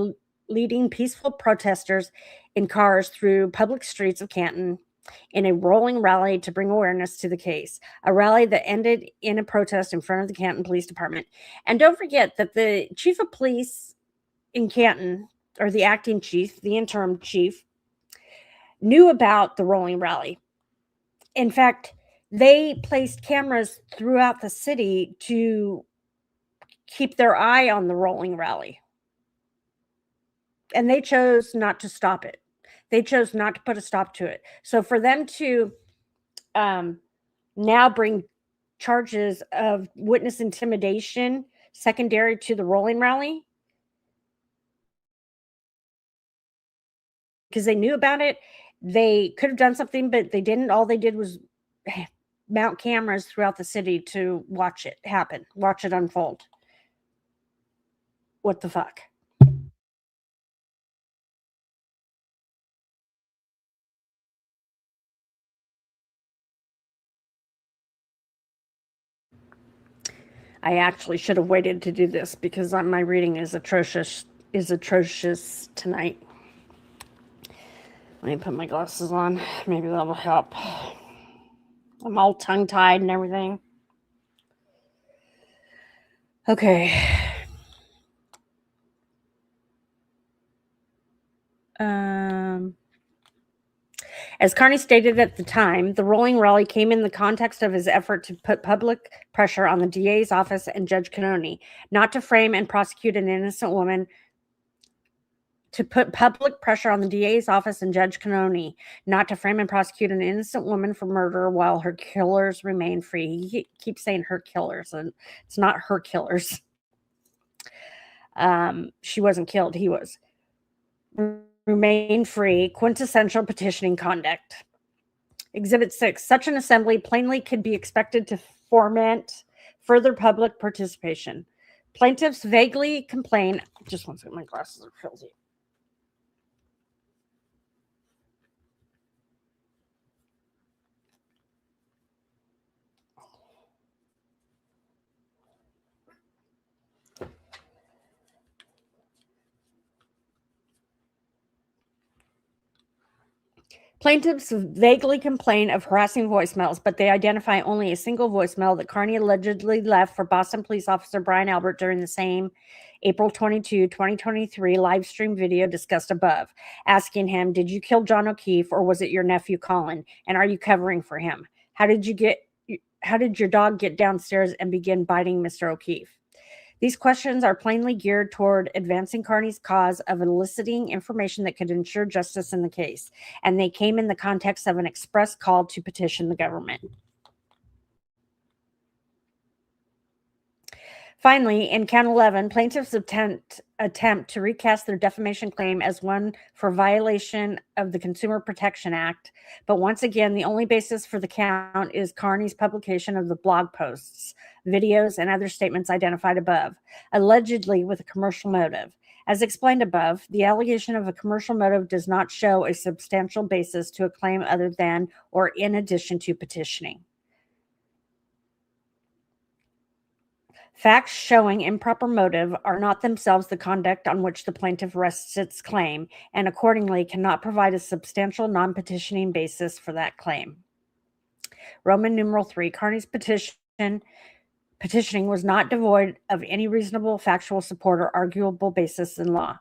leading peaceful protesters in cars through public streets of Canton in a rolling rally to bring awareness to the case, a rally that ended in a protest in front of the Canton Police Department. And don't forget that the chief of police in Canton, or the acting chief, the interim chief, knew about the rolling rally. In fact, they placed cameras throughout the city to keep their eye on the rolling rally. And they chose not to stop it. They chose not to put a stop to it. So for them to now bring charges of witness intimidation secondary to the rolling rally, because they knew about it, they could have done something, but they didn't. All they did was mount cameras throughout the city to watch it happen, watch it unfold. What the fuck? I actually should have waited to do this because my reading is atrocious tonight. Let me put my glasses on. Maybe that'll help. I'm all tongue-tied and everything. Okay. As Kearney stated at the time, the rolling rally came in the context of his effort to put public pressure on the DA's office and Judge Kearney not to frame and prosecute an innocent woman. To put public pressure on the DA's office and Judge Kearney not to frame and prosecute an innocent woman for murder while her killers remain free. He keeps saying her killers, and it's not her killers. She wasn't killed. He was. Remain free. Quintessential petitioning conduct. Exhibit 6. Such an assembly plainly could be expected to foment further public participation. Plaintiffs vaguely complain. Just one second. My glasses are filthy. Plaintiffs vaguely complain of harassing voicemails, but they identify only a single voicemail that Kearney allegedly left for Boston police officer Brian Albert during the same April 22, 2023 live stream video discussed above, asking him, "Did you kill John O'Keefe or was it your nephew Colin? And are you covering for him? How did your dog get downstairs and begin biting Mr. O'Keefe?" These questions are plainly geared toward advancing Kearney's cause of eliciting information that could ensure justice in the case, and they came in the context of an express call to petition the government. Finally, in count 11, plaintiffs attempt to recast their defamation claim as one for violation of the Consumer Protection Act, but once again, the only basis for the count is Kearney's publication of the blog posts, videos, and other statements identified above, allegedly with a commercial motive. As explained above, the allegation of a commercial motive does not show a substantial basis to a claim other than or in addition to petitioning. Facts showing improper motive are not themselves the conduct on which the plaintiff rests its claim, and accordingly cannot provide a substantial non-petitioning basis for that claim. Roman numeral 3, Kearney's petitioning was not devoid of any reasonable factual support or arguable basis in law.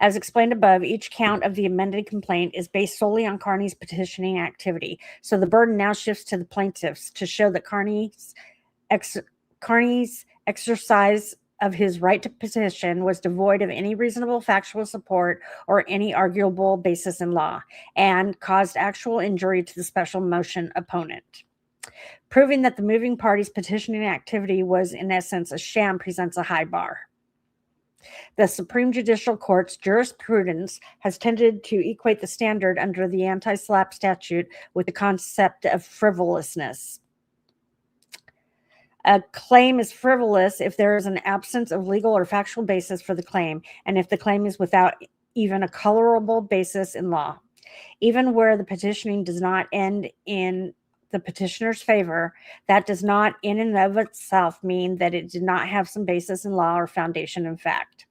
As explained above, each count of the amended complaint is based solely on Kearney's petitioning activity, so the burden now shifts to the plaintiffs to show that Kearney's Kearney's exercise of his right to petition was devoid of any reasonable factual support or any arguable basis in law, and caused actual injury to the special motion opponent. Proving that the moving party's petitioning activity was, in essence, a sham presents a high bar. The Supreme Judicial Court's jurisprudence has tended to equate the standard under the anti-SLAPP statute with the concept of frivolousness. A claim is frivolous if there is an absence of legal or factual basis for the claim, and if the claim is without even a colorable basis in law. Even where the petitioning does not end in the petitioner's favor, that does not in and of itself mean that it did not have some basis in law or foundation in fact.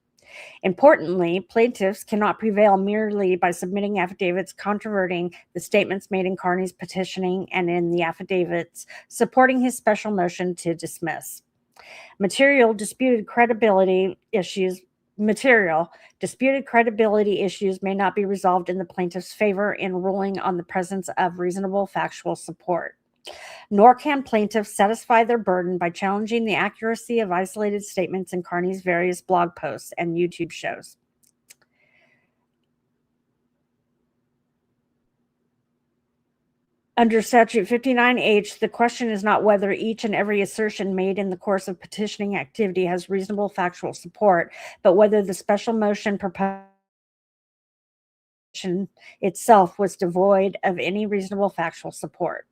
Importantly, plaintiffs cannot prevail merely by submitting affidavits controverting the statements made in Kearney's petitioning and in the affidavits supporting his special motion to dismiss. Material disputed credibility issues may not be resolved in the plaintiff's favor in ruling on the presence of reasonable factual support. Nor can plaintiffs satisfy their burden by challenging the accuracy of isolated statements in Kearney's various blog posts and YouTube shows. Under Statute 59H, the question is not whether each and every assertion made in the course of petitioning activity has reasonable factual support, but whether the special motion proposed itself was devoid of any reasonable factual support.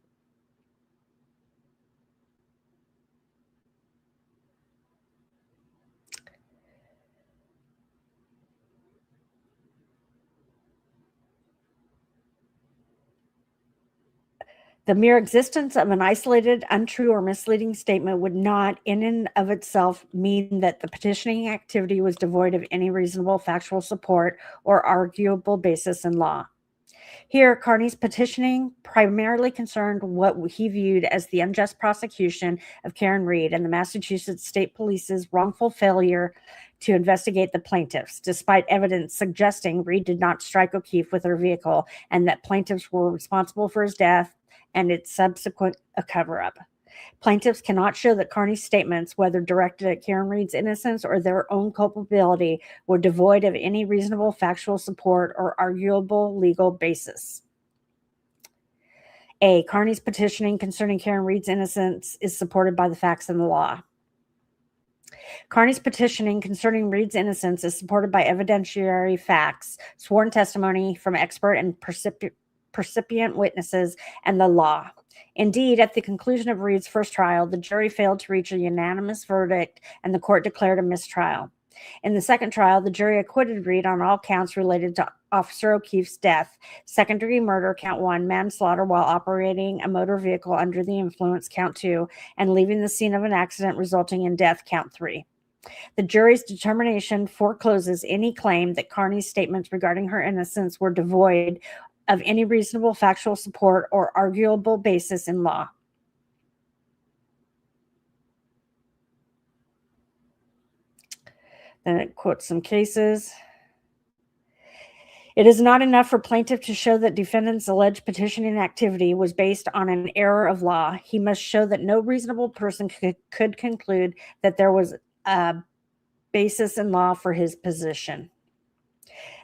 The mere existence of an isolated, untrue, or misleading statement would not, in and of itself, mean that the petitioning activity was devoid of any reasonable factual support or arguable basis in law. Here, Kearney's petitioning primarily concerned what he viewed as the unjust prosecution of Karen Reed and the Massachusetts State Police's wrongful failure to investigate the plaintiffs, despite evidence suggesting Reed did not strike O'Keefe with her vehicle and that plaintiffs were responsible for his death and its subsequent cover-up. Plaintiffs cannot show that Kearney's statements, whether directed at Karen Reed's innocence or their own culpability, were devoid of any reasonable factual support or arguable legal basis. A. Kearney's petitioning concerning Karen Reed's innocence is supported by the facts and the law. Kearney's petitioning concerning Reed's innocence is supported by evidentiary facts, sworn testimony from expert and percipient witnesses, and the law. Indeed, at the conclusion of Reed's first trial, the jury failed to reach a unanimous verdict and the court declared a mistrial. In the second trial, the jury acquitted Reed on all counts related to Officer O'Keefe's death: second-degree murder, count 1, manslaughter while operating a motor vehicle under the influence, count 2, and leaving the scene of an accident resulting in death, count 3. The jury's determination forecloses any claim that Kearney's statements regarding her innocence were devoid of any reasonable factual support or arguable basis in law. Then it quotes some cases. It is not enough for plaintiff to show that defendant's alleged petitioning activity was based on an error of law. He must show that no reasonable person could conclude that there was a basis in law for his position.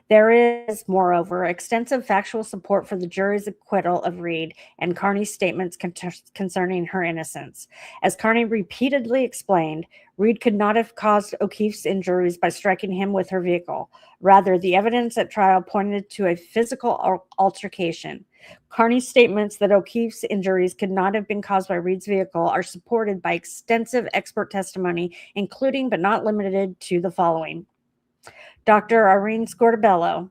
There is, moreover, extensive factual support for the jury's acquittal of Reed and Kearney's statements concerning her innocence. As Kearney repeatedly explained, Reed could not have caused O'Keefe's injuries by striking him with her vehicle. Rather, the evidence at trial pointed to a physical altercation. Kearney's statements that O'Keefe's injuries could not have been caused by Reed's vehicle are supported by extensive expert testimony, including but not limited to the following. Dr. Irene Scortabello,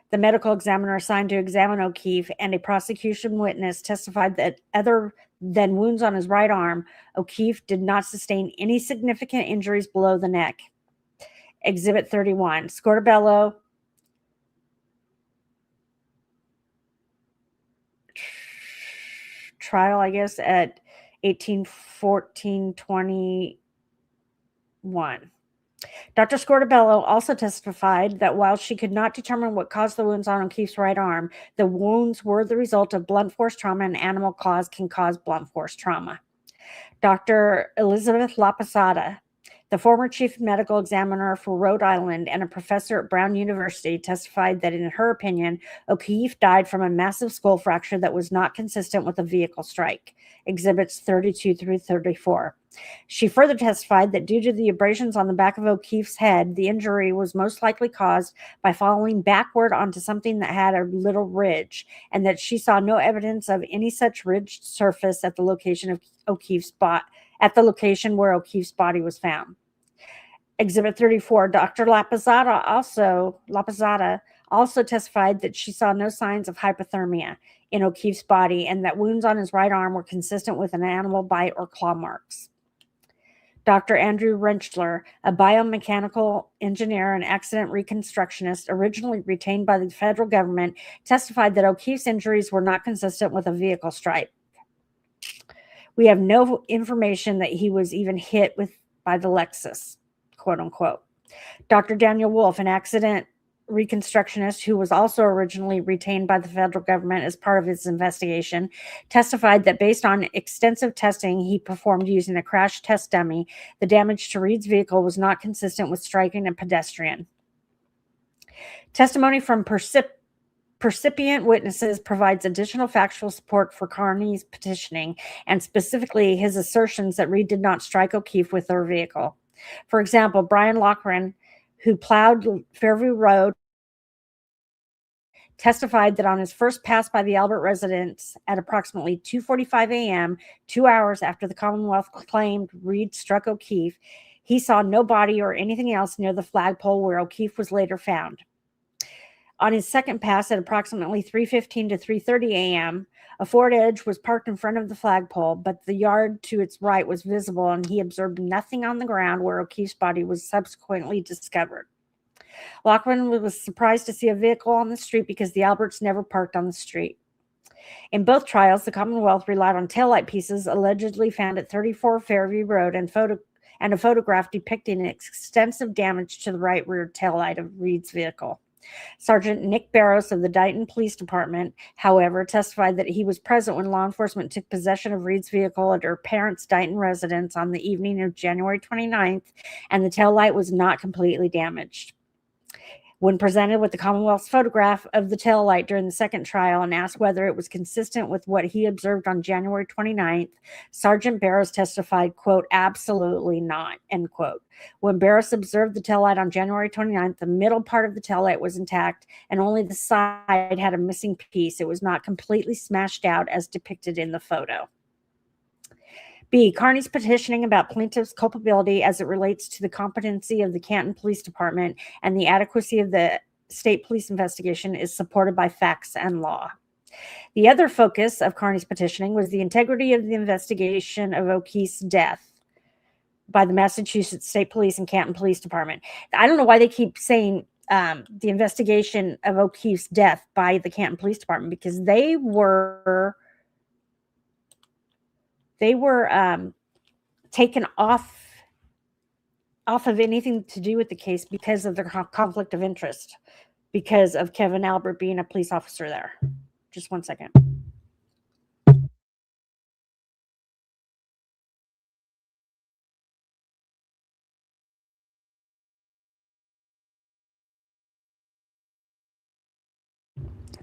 the medical examiner assigned to examine O'Keefe, and a prosecution witness testified that other than wounds on his right arm, O'Keefe did not sustain any significant injuries below the neck. Exhibit 31. Scortabello trial, I guess, at 18/14/21. Dr. Scortabello also testified that while she could not determine what caused the wounds on O'Keefe's right arm, the wounds were the result of blunt force trauma, and animal claws can cause blunt force trauma. Dr. Elizabeth Laposada, the former chief medical examiner for Rhode Island and a professor at Brown University, testified that, in her opinion, O'Keefe died from a massive skull fracture that was not consistent with a vehicle strike, exhibits 32 through 34. She further testified that due to the abrasions on the back of O'Keefe's head, the injury was most likely caused by falling backward onto something that had a little ridge, and that she saw no evidence of any such ridged surface at the location of O'Keefe's body, at the location where O'Keefe's body was found. Exhibit 34, Dr. Laposada also testified that she saw no signs of hypothermia in O'Keefe's body and that wounds on his right arm were consistent with an animal bite or claw marks. Dr. Andrew Rentschler, a biomechanical engineer and accident reconstructionist originally retained by the federal government, testified that O'Keefe's injuries were not consistent with a vehicle strike. We have no information that he was even hit by the Lexus, quote unquote. Dr. Daniel Wolf, an accident reconstructionist who was also originally retained by the federal government as part of his investigation, testified that based on extensive testing he performed using a crash test dummy, the damage to Reed's vehicle was not consistent with striking a pedestrian. Testimony from percipient witnesses provides additional factual support for Kearney's petitioning, and specifically his assertions that Reed did not strike O'Keefe with her vehicle. For example, Brian Loughran, who plowed Fairview Road, testified that on his first pass by the Albert residence at approximately 2:45 a.m., 2 hours after the Commonwealth claimed Reed struck O'Keefe, he saw no body or anything else near the flagpole where O'Keefe was later found. On his second pass at approximately 3:15 to 3:30 a.m., a Ford Edge was parked in front of the flagpole, but the yard to its right was visible, and he observed nothing on the ground where O'Keefe's body was subsequently discovered. Loughran was surprised to see a vehicle on the street because the Alberts never parked on the street. In both trials, the Commonwealth relied on taillight pieces allegedly found at 34 Fairview Road and a photograph depicting extensive damage to the right rear taillight of Reed's vehicle. Sergeant Nick Barrows of the Dighton Police Department, however, testified that he was present when law enforcement took possession of Reed's vehicle at her parents' Dighton residence on the evening of January 29th, and the taillight was not completely damaged. When presented with the Commonwealth's photograph of the taillight during the second trial and asked whether it was consistent with what he observed on January 29th, Sergeant Barrows testified, quote, absolutely not, end quote. When Barrows observed the taillight on January 29th, the middle part of the taillight was intact and only the side had a missing piece. It was not completely smashed out as depicted in the photo. B. Kearney's petitioning about plaintiff's culpability as it relates to the competency of the Canton Police Department and the adequacy of the state police investigation is supported by facts and law. The other focus of Kearney's petitioning was the integrity of the investigation of O'Keefe's death by the Massachusetts State Police and Canton Police Department. I don't know why they keep saying the investigation of O'Keefe's death by the Canton Police Department, because they were taken off of anything to do with the case because of their conflict of interest, because of Kevin Albert being a police officer there. Just one second.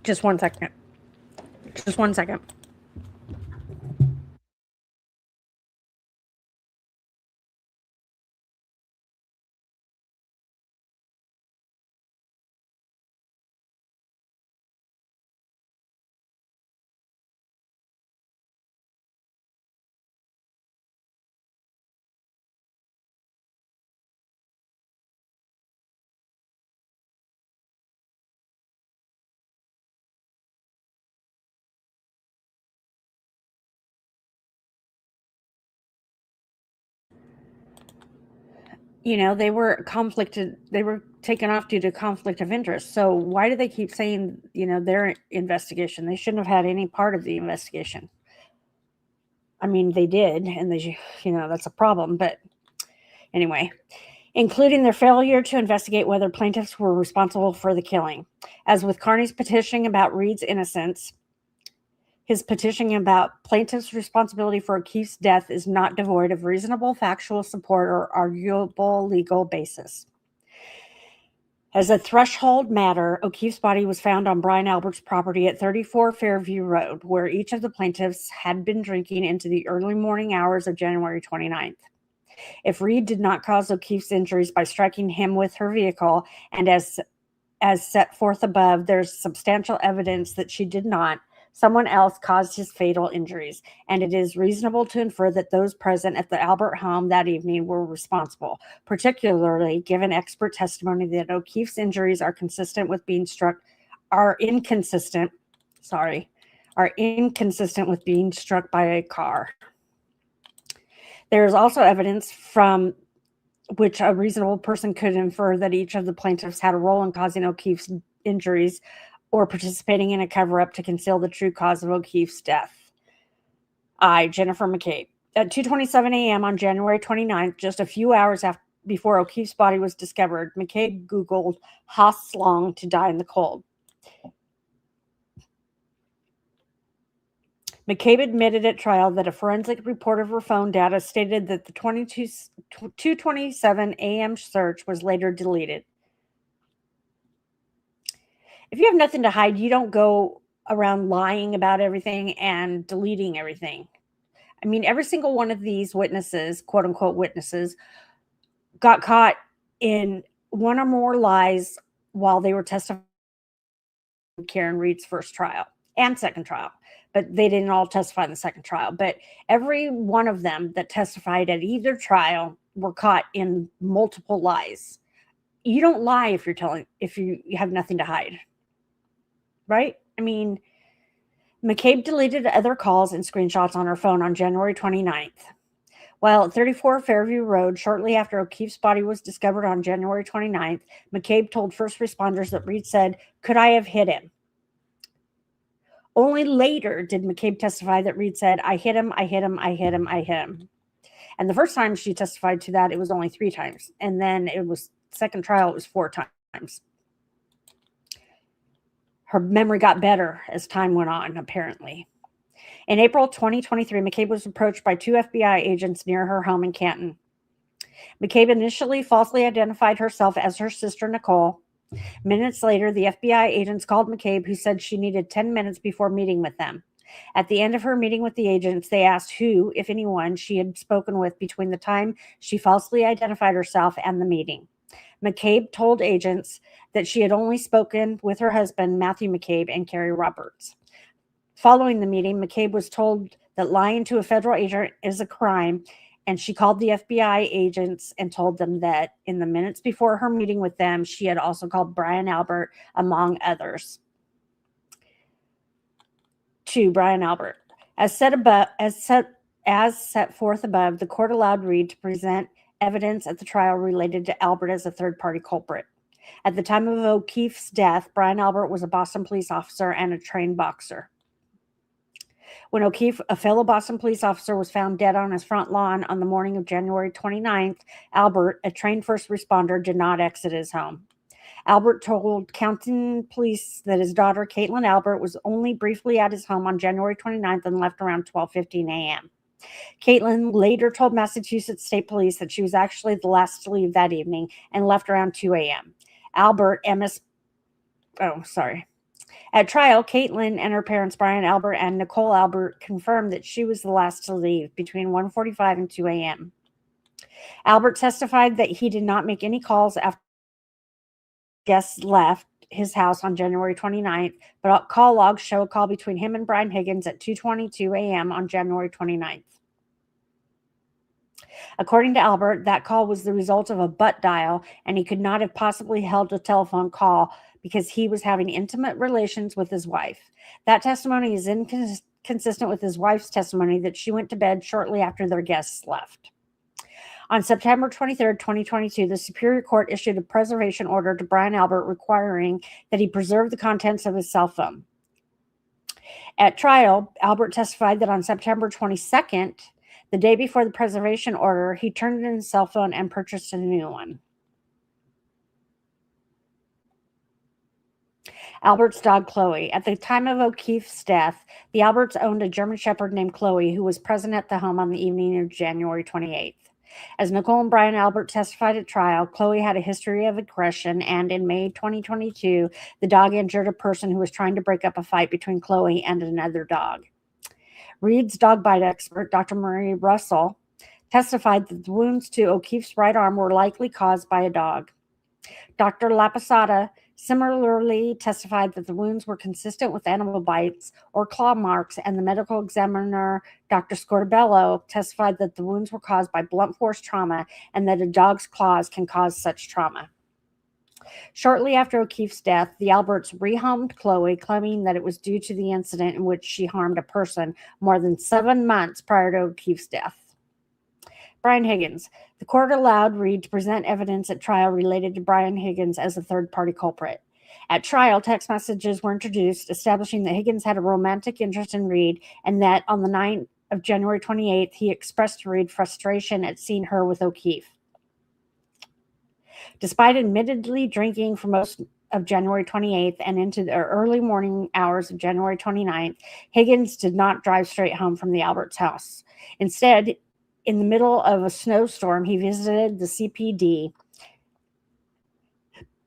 Just one second. Just one second. You know, they were taken off due to conflict of interest. So why do they keep saying, you know, their investigation? They shouldn't have had any part of the investigation. I mean, they did, and they, you know, that's a problem. But anyway, including their failure to investigate whether plaintiffs were responsible for the killing. As with Kearney's petitioning about Reed's innocence, His petition about plaintiff's responsibility for O'Keefe's death is not devoid of reasonable factual support or arguable legal basis. As a threshold matter, O'Keefe's body was found on Brian Albert's property at 34 Fairview Road, where each of the plaintiffs had been drinking into the early morning hours of January 29th. If Reed did not cause O'Keefe's injuries by striking him with her vehicle, and as set forth above, there's substantial evidence that she did not, someone else caused his fatal injuries, and it is reasonable to infer that those present at the Albert home that evening were responsible, particularly given expert testimony that O'Keefe's injuries are inconsistent with being struck with being struck by a car. There is also evidence from which a reasonable person could infer that each of the plaintiffs had a role in causing O'Keefe's injuries or participating in a cover-up to conceal the true cause of O'Keefe's death. I, Jennifer McCabe. At 2:27 a.m. on January 29th, just a few hours before O'Keefe's body was discovered, McCabe Googled "Haas Long to die in the cold." McCabe admitted at trial that a forensic report of her phone data stated that the 2:27 a.m. search was later deleted. If you have nothing to hide, you don't go around lying about everything and deleting everything. I mean, every single one of these witnesses, quote unquote witnesses, got caught in one or more lies while they were testifying in Karen Reed's first trial and second trial. But they didn't all testify in the second trial. But every one of them that testified at either trial were caught in multiple lies. You don't lie if you have nothing to hide. Right? I mean, McCabe deleted other calls and screenshots on her phone on January 29th. While at 34 Fairview Road, shortly after O'Keefe's body was discovered on January 29th, McCabe told first responders that Reed said, "Could I have hit him?" Only later did McCabe testify that Reed said, "I hit him, I hit him, I hit him, I hit him." And the first time she testified to that, it was only 3 times. And then it was second trial, it was 4 times. Her memory got better as time went on, apparently. In April 2023, McCabe was approached by 2 FBI agents near her home in Canton. McCabe initially falsely identified herself as her sister, Nicole. Minutes later, the FBI agents called McCabe, who said she needed 10 minutes before meeting with them. At the end of her meeting with the agents, they asked who, if anyone, she had spoken with between the time she falsely identified herself and the meeting. McCabe told agents that she had only spoken with her husband, Matthew McCabe, and Carrie Roberts. Following the meeting, McCabe was told that lying to a federal agent is a crime, and she called the FBI agents and told them that in the minutes before her meeting with them, she had also called Brian Albert, among others, to Brian Albert. As set forth above, the court allowed Reed to present evidence at the trial related to Albert as a third-party culprit. At the time of O'Keefe's death, Brian Albert was a Boston police officer and a trained boxer. When O'Keefe, a fellow Boston police officer, was found dead on his front lawn on the morning of January 29th, Albert, a trained first responder, did not exit his home. Albert told Canton police that his daughter, Caitlin Albert, was only briefly at his home on January 29th and left around 12:15 a.m. Caitlin later told Massachusetts State Police that she was actually the last to leave that evening and left around 2 a.m. At trial, Caitlin and her parents, Brian Albert and Nicole Albert, confirmed that she was the last to leave between 1:45 and 2 a.m. Albert testified that he did not make any calls after guests left his house on January 29th, but call logs show a call between him and Brian Higgins at 2:22 a.m. on January 29th. According to Albert, that call was the result of a butt dial, and he could not have possibly held a telephone call because he was having intimate relations with his wife. That testimony is inconsistent with his wife's testimony that she went to bed shortly after their guests left. On September 23rd, 2022, the Superior Court issued a preservation order to Brian Albert requiring that he preserve the contents of his cell phone. At trial, Albert testified that on September 22nd, the day before the preservation order, he turned in his cell phone and purchased a new one. Albert's dog Chloe. At the time of O'Keefe's death, the Alberts owned a German Shepherd named Chloe, who was present at the home on the evening of January 28th. As Nicole and Brian Albert testified at trial, Chloe had a history of aggression, and in May 2022, the dog injured a person who was trying to break up a fight between Chloe and another dog. Reed's dog bite expert, Dr. Marie Russell, testified that the wounds to O'Keefe's right arm were likely caused by a dog. Dr. Laposada similarly testified that the wounds were consistent with animal bites or claw marks, and the medical examiner, Dr. Scortabello, testified that the wounds were caused by blunt force trauma and that a dog's claws can cause such trauma. Shortly after O'Keefe's death, the Alberts rehomed Chloe, claiming that it was due to the incident in which she harmed a person more than 7 months prior to O'Keefe's death. Brian Higgins. The court allowed Reed to present evidence at trial related to Brian Higgins as a third-party culprit. At trial, text messages were introduced establishing that Higgins had a romantic interest in Reed and that on the night of January 28th, he expressed to Reed frustration at seeing her with O'Keefe. Despite admittedly drinking for most of January 28th and into the early morning hours of January 29th, Higgins did not drive straight home from the Alberts' house. Instead, in the middle of a snowstorm, he visited the CPD,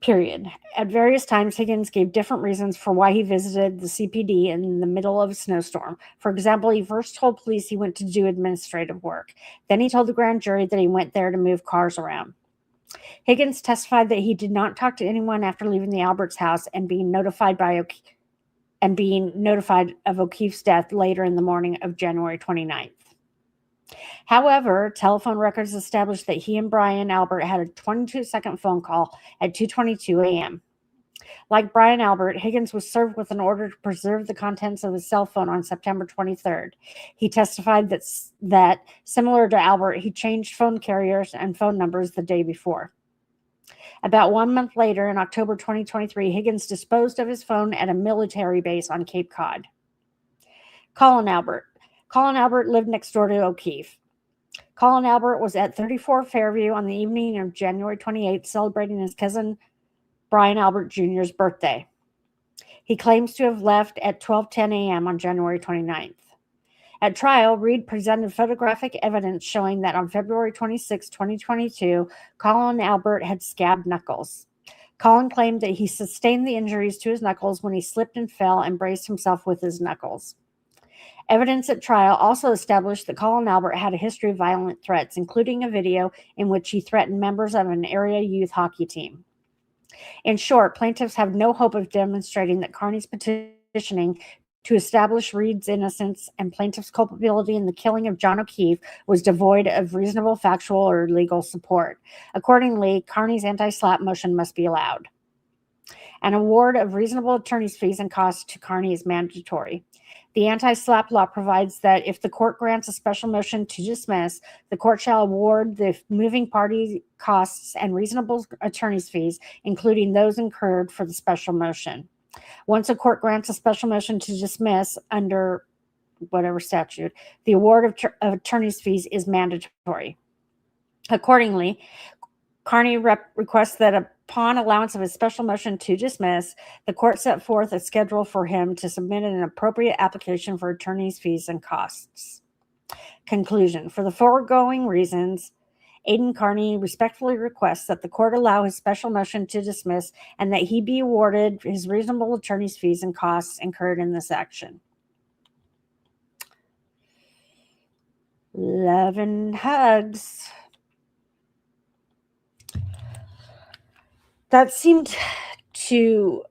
period. At various times, Higgins gave different reasons for why he visited the CPD in the middle of a snowstorm. For example, he first told police he went to do administrative work. Then he told the grand jury that he went there to move cars around. Higgins testified that he did not talk to anyone after leaving the Alberts' house and being notified of O'Keefe's death later in the morning of January 29th. However, telephone records established that he and Brian Albert had a 22-second phone call at 2:22 a.m. Like Brian Albert, Higgins was served with an order to preserve the contents of his cell phone on September 23rd. He testified that similar to Albert, he changed phone carriers and phone numbers the day before. About 1 month later, in October 2023, Higgins disposed of his phone at a military base on Cape Cod. Colin Albert. Colin Albert lived next door to O'Keefe. Colin Albert was at 34 Fairview on the evening of January 28th, celebrating his cousin Brian Albert Jr.'s birthday. He claims to have left at 12:10 a.m. on January 29th. At trial, Reed presented photographic evidence showing that on February 26, 2022, Colin Albert had scabbed knuckles. Colin claimed that he sustained the injuries to his knuckles when he slipped and fell and braced himself with his knuckles. Evidence at trial also established that Colin Albert had a history of violent threats, including a video in which he threatened members of an area youth hockey team. In short, plaintiffs have no hope of demonstrating that Kearney's petitioning to establish Reed's innocence and plaintiff's culpability in the killing of John O'Keefe was devoid of reasonable factual or legal support. Accordingly, Kearney's anti-SLAPP motion must be allowed. An award of reasonable attorney's fees and costs to Kearney is mandatory. The anti-SLAPP law provides that if the court grants a special motion to dismiss, the court shall award the moving party costs and reasonable attorney's fees, including those incurred for the special motion. Once a court grants a special motion to dismiss under whatever statute, the award of attorney's fees is mandatory. Accordingly, Kearney requests that upon allowance of a special motion to dismiss, the court set forth a schedule for him to submit an appropriate application for attorney's fees and costs. Conclusion. For the foregoing reasons, Aidan Kearney respectfully requests that the court allow his special motion to dismiss and that he be awarded his reasonable attorney's fees and costs incurred in this action. Love and hugs. That seemed to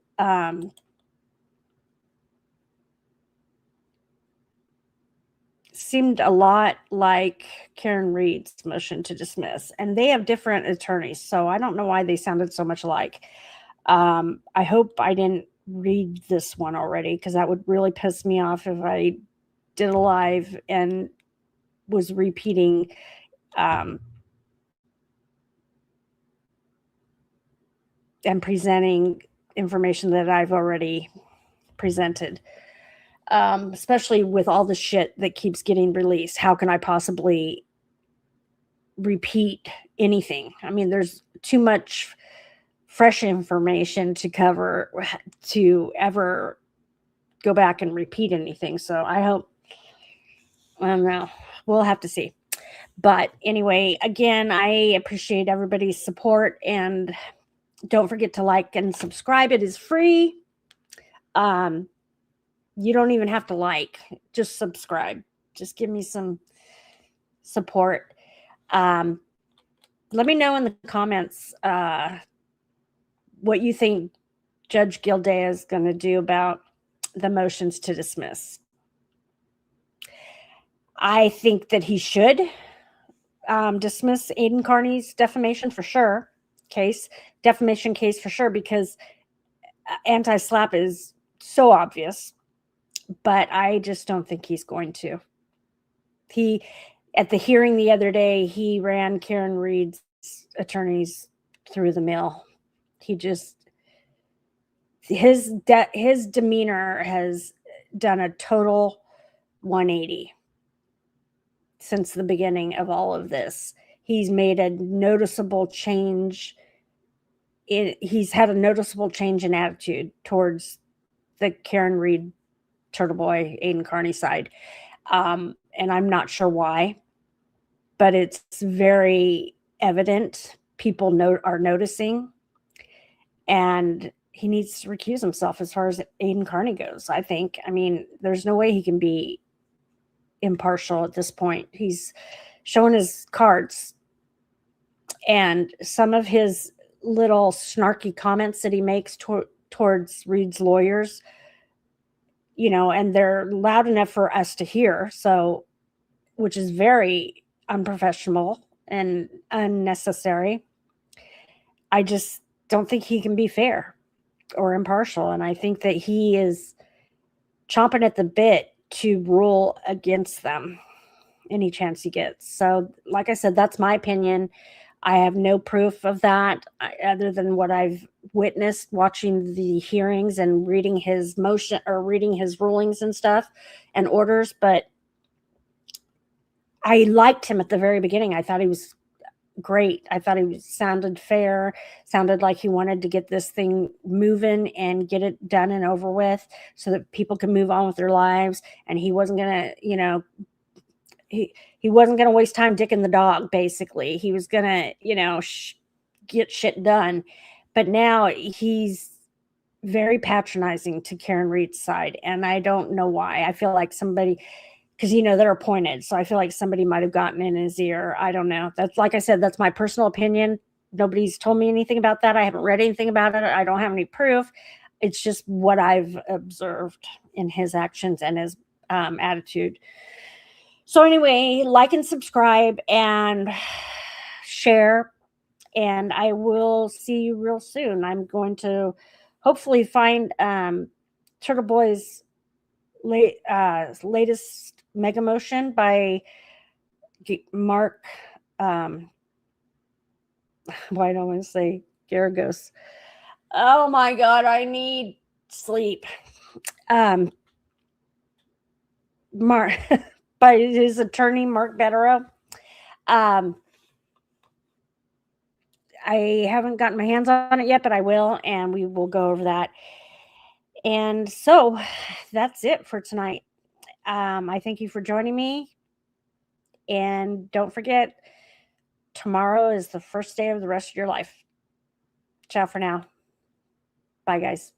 seemed a lot like Karen Reed's motion to dismiss, and they have different attorneys, so I don't know why they sounded so much alike. I hope I didn't read this one already, because that would really piss me off if I did a live and was repeating and presenting information that I've already presented, especially with all the shit that keeps getting released. How can I possibly repeat anything? I mean, there's too much fresh information to cover to ever go back and repeat anything. So I hope, I don't know, we'll have to see. But anyway, again, I appreciate everybody's support, and don't forget to like and subscribe. It is free. You don't even have to like, just subscribe. Just give me some support. Let me know in the comments what you think Judge Gildea is going to do about the motions to dismiss. I think that he should dismiss Aidan Kearney's defamation for sure defamation case for sure, because anti-SLAPP is so obvious, but I just don't think he's going to. At the hearing the other day, he ran Karen Reed's attorneys through the mill. His demeanor has done a total 180 since the beginning of all of this. He's made a noticeable change. He's had a noticeable change in attitude towards the Karen Reed Turtle Boy Aidan Kearney side. And I'm not sure why, but it's very evident. People are noticing, and he needs to recuse himself as far as Aidan Kearney goes, I think. I mean, there's no way he can be impartial at this point. He's showing his cards, and some of his little snarky comments that he makes towards Reed's lawyers, and they're loud enough for us to hear, so, which is very unprofessional and unnecessary. I just don't think he can be fair or impartial, and I think that he is chomping at the bit to rule against them any chance he gets. So, like I said, that's my opinion. I have no proof of that other than what I've witnessed watching the hearings and reading his motion or reading his rulings and stuff and orders. But I liked him at the very beginning. I thought he was great. I thought he sounded fair, sounded like he wanted to get this thing moving and get it done and over with so that people can move on with their lives. And he wasn't going to, he wasn't going to waste time dicking the dog, basically. He was going to, get shit done. But now he's very patronizing to Karen Reed's side. And I don't know why. I feel like somebody, because, they're appointed. So I feel like somebody might have gotten in his ear. I don't know. That's, like I said, that's my personal opinion. Nobody's told me anything about that. I haven't read anything about it. I don't have any proof. It's just what I've observed in his actions and his attitude. So anyway, like and subscribe and share, and I will see you real soon. I'm going to hopefully find Turtle Boy's latest mega motion by Mark. Why don't I want to say Garagos? Oh my God, I need sleep. Mark. By his attorney, Mark Betterow. I haven't gotten my hands on it yet, but I will, and we will go over that. And so that's it for tonight. I thank you for joining me. And don't forget, tomorrow is the first day of the rest of your life. Ciao for now. Bye, guys.